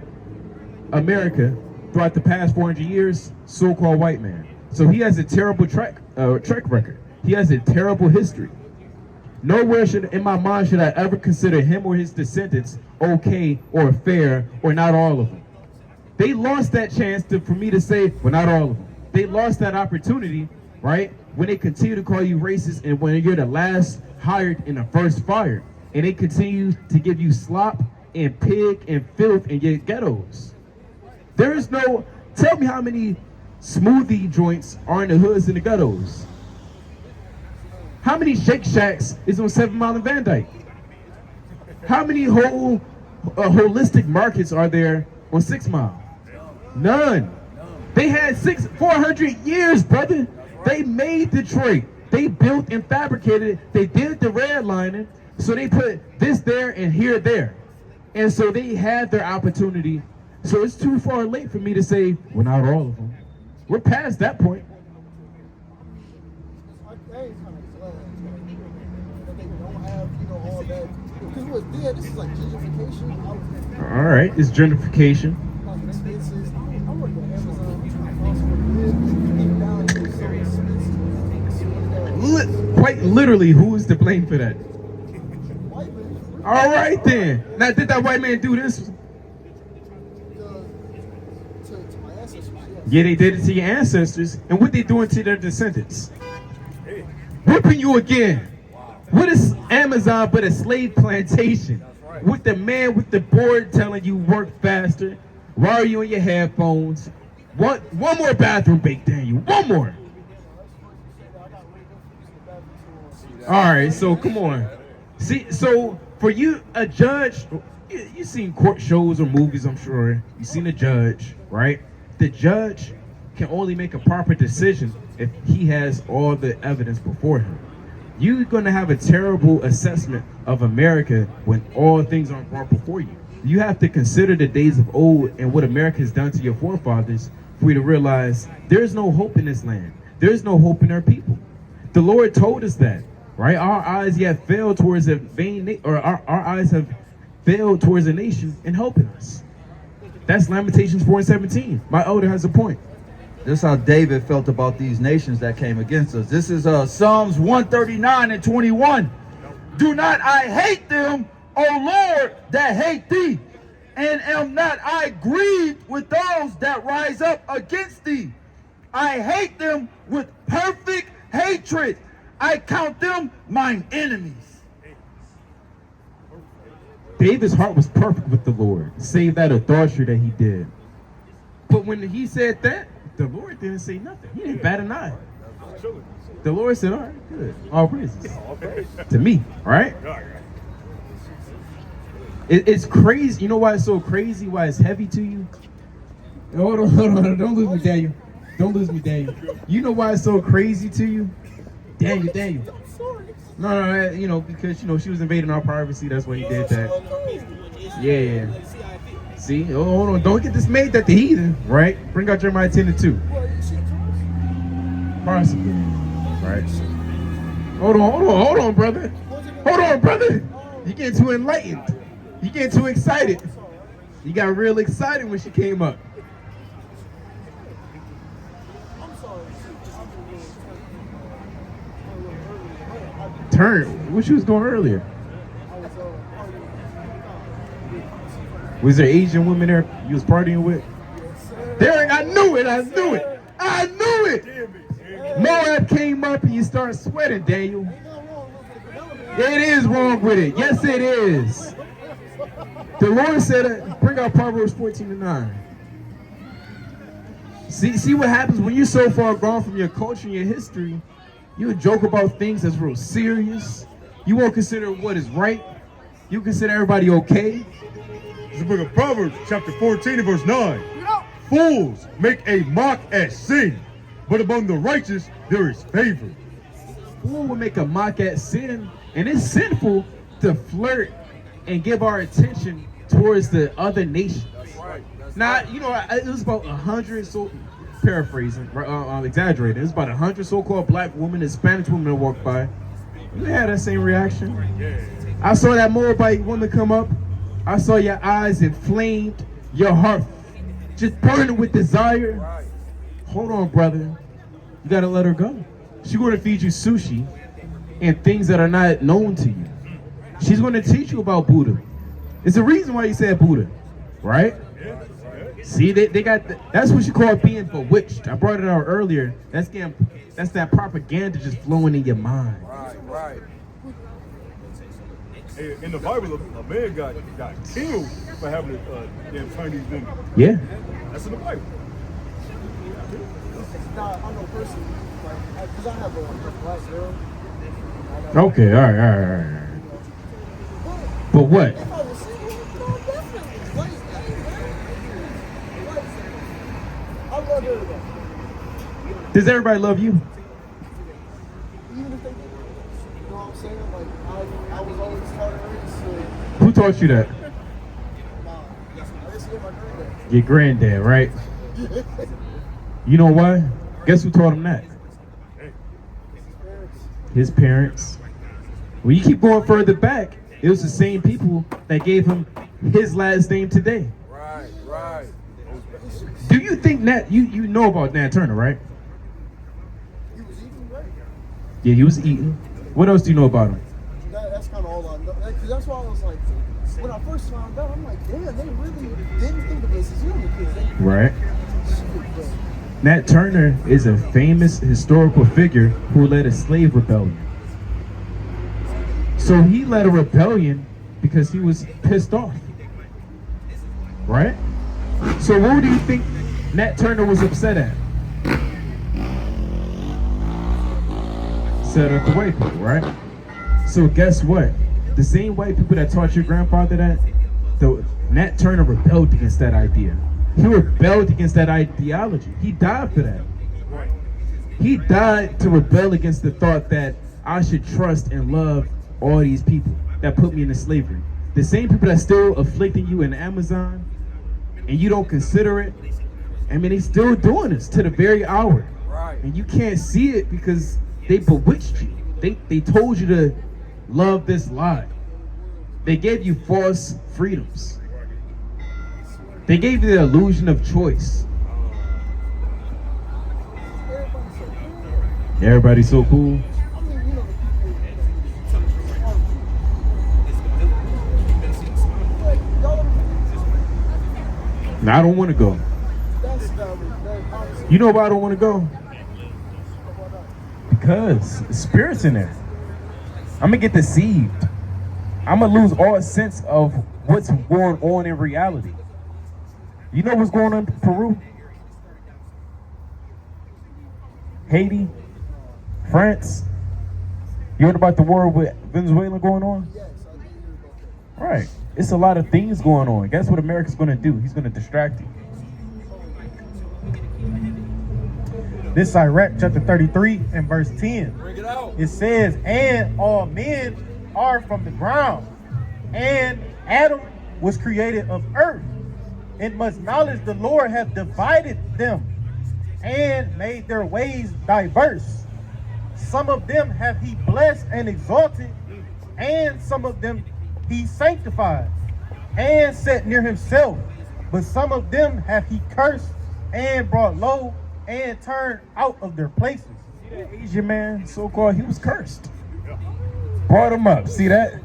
America throughout the past 400 years? So-called white man. So he has a terrible track record. He has a terrible history. Nowhere in my mind should I ever consider him or his descendants okay or fair, or not all of them. They lost that chance for me to say, well, not all of them. They lost that opportunity, right? When they continue to call you racist and when you're the last hired and the first fired. And they continue to give you slop and pig and filth in your ghettos. There is no, tell me how many smoothie joints are in the hoods and the ghettos. How many Shake Shacks is on 7 Mile and Van Dyke? How many holistic markets are there on 6 Mile? None. They had 400 years, brother. They made Detroit. They built and fabricated it. They did the redlining. So they put this there and here there. And so they had their opportunity. So it's too far late for me to say, well, not all of them. We're past that point. This is like gentrification. All right, it's gentrification. Quite literally, who is to blame for that? All right then. Now, did that white man do this? Yeah, they did it to your ancestors. And what they doing to their descendants? Whipping you again. What is Amazon but a slave plantation? With the man with the board telling you work faster. Why are you on your headphones? One more bathroom break, Daniel. One more. All right, so come on. See, so for you, a judge, you seen court shows or movies, I'm sure. You seen a judge, right? The judge can only make a proper decision if he has all the evidence before him. You're going to have a terrible assessment of America when all things aren't brought before you. You have to consider the days of old and what America has done to your forefathers for you to realize there's no hope in this land. There's no hope in our people. The Lord told us that, right? Our eyes yet failed towards a vain, our eyes have failed towards a nation in helping us. That's Lamentations 4:17. My elder has a point. This is how David felt about these nations that came against us. This is Psalms 139:21. Do not I hate them, O Lord, that hate thee, and am not I grieved with those that rise up against thee? I hate them with perfect hatred. I count them mine enemies. David's heart was perfect with the Lord, save that adultery that he did. But when he said that, the Lord didn't say nothing. He didn't bat an eye. The Lord said, all right, good. All praises. To me, right? It's crazy. You know why it's so crazy? Why it's heavy to you? Hold on. Don't lose me, Daniel. Don't lose me, Daniel. You know why it's so crazy to you? Daniel. No, you know, because, you know, she was invading our privacy. That's why he did that. Yeah. See? Hold on. Don't get dismayed that the heathen, right? Bring out Jeremiah 10:2. Possibly. Right? Hold on, brother. Hold on, brother. You getting too enlightened. You getting too excited. You got real excited when she came up. Turn. What she was doing earlier? Was there Asian women there you was partying with? Derek, I knew it. Moab came up and you started sweating, Daniel. It is wrong with it. Yes, it is. The Lord said, bring out Proverbs 14:9. See what happens when you're so far gone from your culture and your history. You would joke about things that's real serious. You won't consider what is right. You consider everybody okay. It's the book of Proverbs, chapter 14 and verse 9. Fools make a mock at sin, but among the righteous there is favor. Fool will make a mock at sin, and it's sinful to flirt and give our attention towards the other nations. Now, you know, it was about 100, so paraphrasing, exaggerating. It was about 100 so-called black women, Hispanic women that walked by. You had that same reaction. I saw that Moabite woman come up. I saw your eyes inflamed, your heart just burning with desire. Hold on, brother. You gotta let her go. She's gonna feed you sushi and things that are not known to you. She's gonna teach you about Buddha. It's the reason why you said Buddha, right? See, they got that's what you call being bewitched. I brought it out earlier. That's that propaganda just flowing in your mind. Right. In the Bible, a man got killed for having a damn Chinese woman. Yeah. That's in the Bible. Nah, I know personally, like, because I have a black girl. Okay, all right. But what? If I was single, no, definitely. Like, I love everybody. Does everybody love you? Even if they didn't. You know what I'm saying? Like, I was always taught race. Who taught you that? I just get my granddad. Your granddad, right? You know why? Guess who taught him that? His parents. When you keep going further back, it was the same people that gave him his last name today. Right. Do you think Nat, you know about Nat Turner, right? He was eating, right? Yeah, he was eating. What else do you know about him? That's kind of all I know. Because that's why I was like, when I first found out, I'm like, damn, they really didn't think of us as human kids. Right. Nat Turner is a famous historical figure who led a slave rebellion. So he led a rebellion because he was pissed off. Right? So what do you think Nat Turner was upset at? Set up the white people, right? So guess what? The same white people that taught your grandfather that, Nat Turner rebelled against that idea. He rebelled against that ideology. He died for that. He died to rebel against the thought that I should trust and love all these people that put me into slavery. The same people that still afflicting you in Amazon and you don't consider it. I mean, they still doing this to the very hour. Right. And you can't see it because they bewitched you. They told you to love this lie. They gave you false freedoms. They gave you the illusion of choice. Everybody's so cool. Now I don't want to go. You know why I don't want to go? Because the spirit's in there. I'm gonna get deceived. I'm gonna lose all sense of what's going on in reality. You know what's going on in Peru? Haiti? France? You heard about the war with Venezuela going on? Yes, I did hear about that. Right. It's a lot of things going on. Guess what America's gonna do? He's gonna distract you. This is Iraq chapter 33 and verse 10. Bring it out. It says, and all men are from the ground, and Adam was created of earth. It must knowledge the Lord hath divided them and made their ways diverse. Some of them hath he blessed and exalted, and some of them he sanctified and set near himself. But some of them hath he cursed and brought low and turned out of their places. See that Asian man, so-called, he was cursed. Brought him up. See that?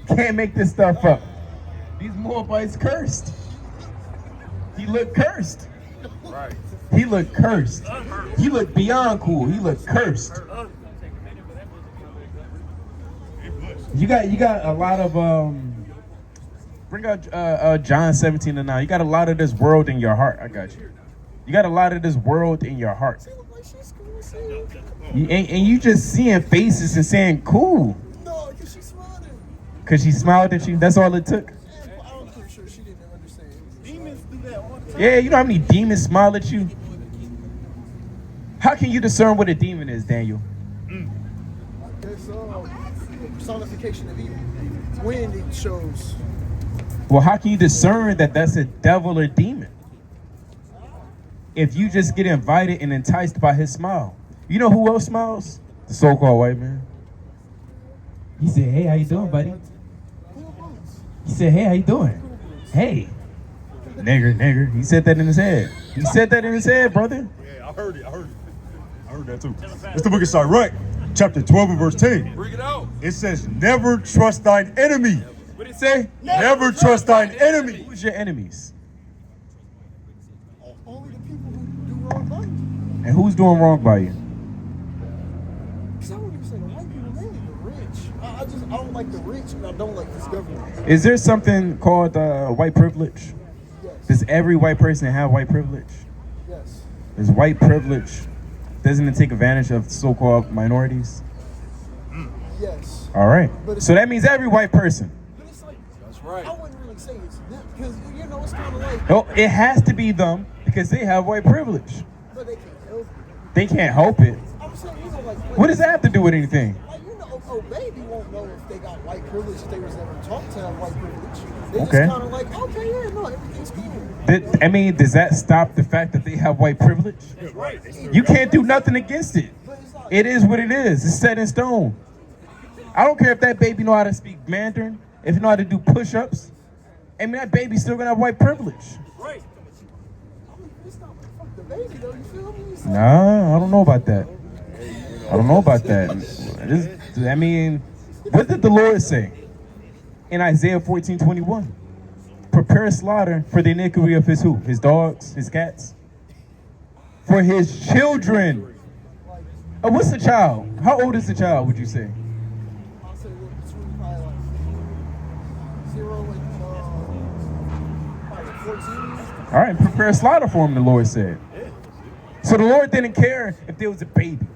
Can't make this stuff up. These Moabites cursed. He looked cursed. Right. He looked cursed. He looked beyond cool. He looked cursed. You got a lot of bring out John 17:9. You got a lot of this world in your heart. I got you. You got a lot of this world in your heart. And you just seeing faces and saying cool. No, because she smiled at me. Cause she smiled at you. That's all it took. I'm pretty sure she didn't understand. Demons do that all the time. Yeah, you know how many demons smile at you? How can you discern what a demon is, Daniel? It's personification of evil. When it shows. Well, how can you discern that that's a devil or demon? If you just get invited and enticed by his smile. You know who else smiles? The so-called white man. He said, hey, how you doing, buddy? He said, hey, how you doing? Hey. Nigger. He said that in his head. He said that in his head, brother. Yeah, I heard it. I heard that too. It's the book of Sirach, chapter 12 and verse 10. Bring it out. It says, never trust thine enemy. What did it say? Never trust thine enemy. Who's your enemies? Only the people who do wrong by you. And who's doing wrong by you? Because I wouldn't even say the white people, mainly the rich. I don't like the rich, and I don't like this government. Is there something called white privilege? Yes. Does every white person have white privilege? Yes. Is white privilege, doesn't it take advantage of so-called minorities? Yes. All right. But So that means every white person. But it's like, That's right. I wouldn't really say it's them, because, you know, it's kind of like, No, it has to be them because they have white privilege. but they can't help it. They can't help it. I'm saying, you know, like, What does that have to do with anything? Like, you know, oh, baby won't know if they got white privilege if they was never taught to have white privilege. They Okay. just kind of like, okay, yeah, no, everything's cool. I mean, does that stop the fact that they have white privilege? You can't do nothing against it. But it's like, It is what it is. It's set in stone. I don't care if that baby know how to speak Mandarin, if you know how to do push-ups. I mean, that baby's still gonna have white privilege. Right. I mean, it's not like, fuck the baby, though, you feel me? It's like, Nah, I don't know about that. I don't know about that. I mean, what did the Lord say in Isaiah 14:21? Prepare slaughter for the iniquity of his who? His dogs, his cats? For his children. What's the child? How old is the child, would you say? I'll say between probably like 0 and probably 14. All right, prepare slaughter for him, the Lord said. So the Lord didn't care if there was a baby.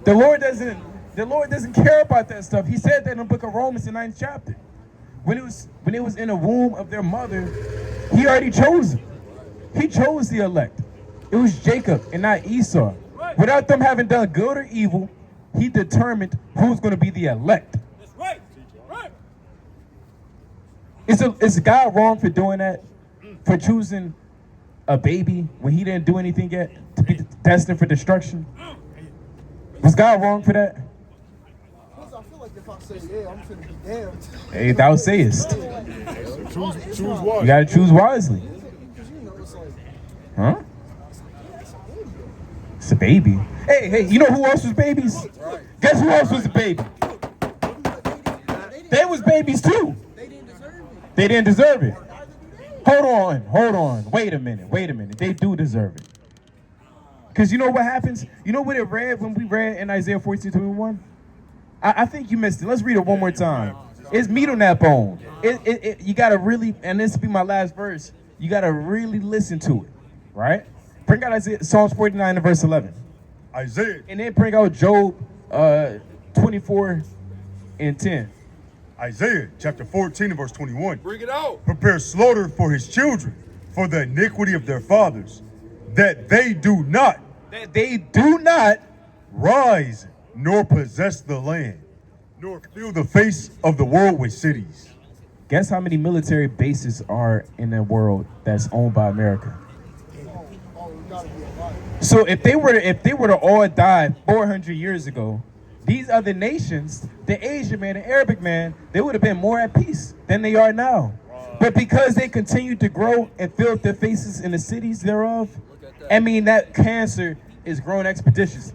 The Lord doesn't The Lord doesn't care about that stuff. He said that in the book of Romans, the 9th chapter. When it was in the womb of their mother, he already chose them. He chose the elect. It was Jacob and not Esau. Without them having done good or evil, he determined who's going to be the elect. That's right. Right. Is God wrong for doing that? For choosing a baby when he didn't do anything yet to be destined for destruction? Was God wrong for that? I feel like if I say yeah, I'm finna be damned. Hey, thou sayest. Choose wisely. You gotta choose wisely. Because you know, it's like, Huh? It's a baby. Hey, you know who else was babies? Guess who else was a baby? They was babies too. they didn't deserve it. They didn't deserve it. Neither do they. Hold on. Wait a minute. They do deserve it. Because you know what happens? You know what it read when we read in Isaiah 42:21? I think you missed it. Let's read it one more time. It's meat on that bone. You got to really, and this will be my last verse, you got to really listen to it, right? Bring out Isaiah, Psalms 49 and verse 11. Isaiah. And then bring out Job 24 and 10. Isaiah chapter 14 and verse 21. Bring it out. Prepare slaughter for his children, for the iniquity of their fathers, that they do not rise nor possess the land, nor fill the face of the world with cities. Guess how many military bases are in the world that's owned by America? So if they were to all die 400 years ago, these other nations, the Asian man, the Arabic man, they would have been more at peace than they are now. But because they continued to grow and fill up their faces in the cities thereof, I mean, that cancer is growing expeditiously.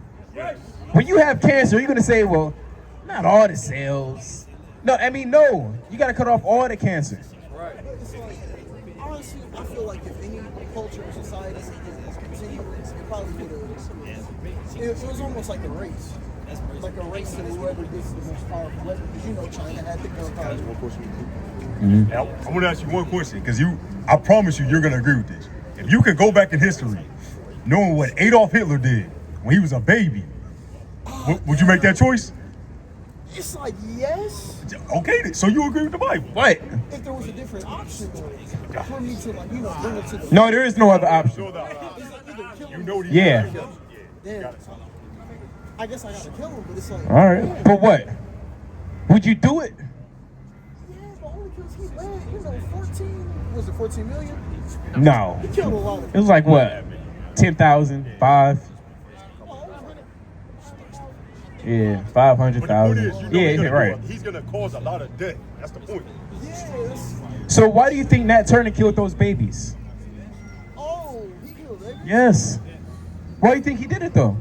When you have cancer, you're going to say, well, not all the cells. No, you got to cut off all the cancer. But it's like, honestly, I feel like if any culture or society is continuing, it probably would have. It was almost like a race. Like a race to whoever gets the most powerful weapon. Because you know China had the gun power. Now, I want to ask you one question, because I promise you're going to agree with this. If you could go back in history, knowing what Adolf Hitler did when he was a baby, would you make that choice? It's like, yes. Okay, so you agree with the Bible. What? If there was a different option for me to, like, bring it to the. No, there is no other option. It's like either kill him, You know Yeah. then I guess I gotta kill him, but it's like. All right. But what? Would you do it? Yeah, but only because he led, 14 million? No. He killed a lot of It was like what? 10,000, 5. Yeah, But the point is, 500,000. Yeah, right. He's going to cause a lot of death. That's the point. Yes. So why do you think Nat Turner killed those babies? Oh, he killed babies? Yes. Why do you think he did it though?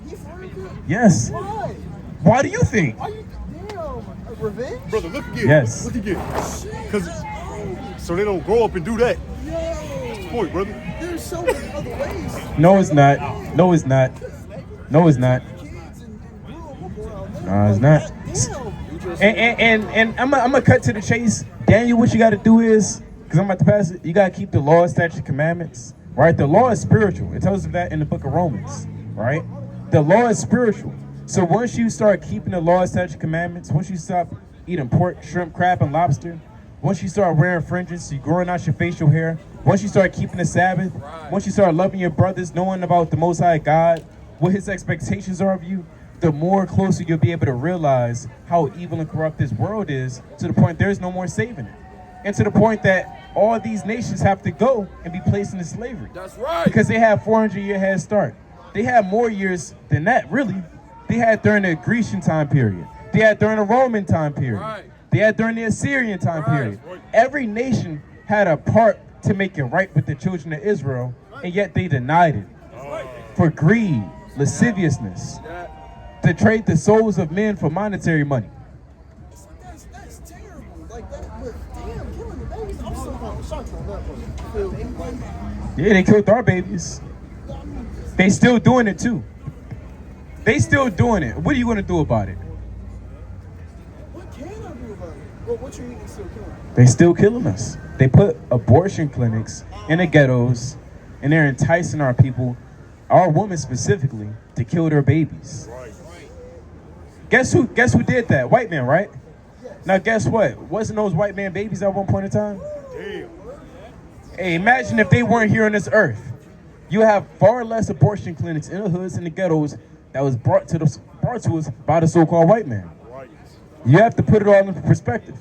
He for real killed? Yes. Why? Why do you think? Are you damn revenge? Brother, look again. Yes. Look again. Because so they don't grow up and do that. That's the point, brother. There's so many other ways. No, it's not. No, it's not. No, it's not. Kids and grew up around them. No, it's not. And I'm gonna cut to the chase. Daniel, what you got to do is, because I'm about to pass it, you got to keep the law, statute, commandments, right? The law is spiritual. It tells us that in the book of Romans, right? The law is spiritual. So once you start keeping the law, statute, commandments, once you stop eating pork, shrimp, crab, and lobster, once you start wearing fringes, you're growing out your facial hair, once you start keeping the Sabbath, once you start loving your brothers, knowing about the Most High God, what his expectations are of you, the more closer you'll be able to realize how evil and corrupt this world is, to the point there's no more saving it. And to the point that all these nations have to go and be placed into slavery. That's right. Because they have 400-year head start. They have more years than that, really. They had during the Grecian time period. They had during the Roman time period. Right. They had during the Assyrian time period. Every nation had a part to make it right with the children of Israel, and yet they denied it. For greed, lasciviousness, to trade the souls of men for monetary money. That's terrible. Like that, but damn, killing the babies. I'm still kind of shocked on that one. Feel me? Like, Yeah, they killed our babies. They still doing it too. They still doing it. What are you gonna do about it? what can I do about it? Well, what you eating still killing? They still killing us. They put abortion clinics in the ghettos, and they're enticing our people, our women specifically, to kill their babies. Guess who did that? White man, right? Now guess what? Wasn't those white man babies at one point in time? Damn. Hey, imagine if they weren't here on this earth. You have far less abortion clinics in the hoods and the ghettos that was brought to us by the so-called white man. Right. You have to put it all in perspective.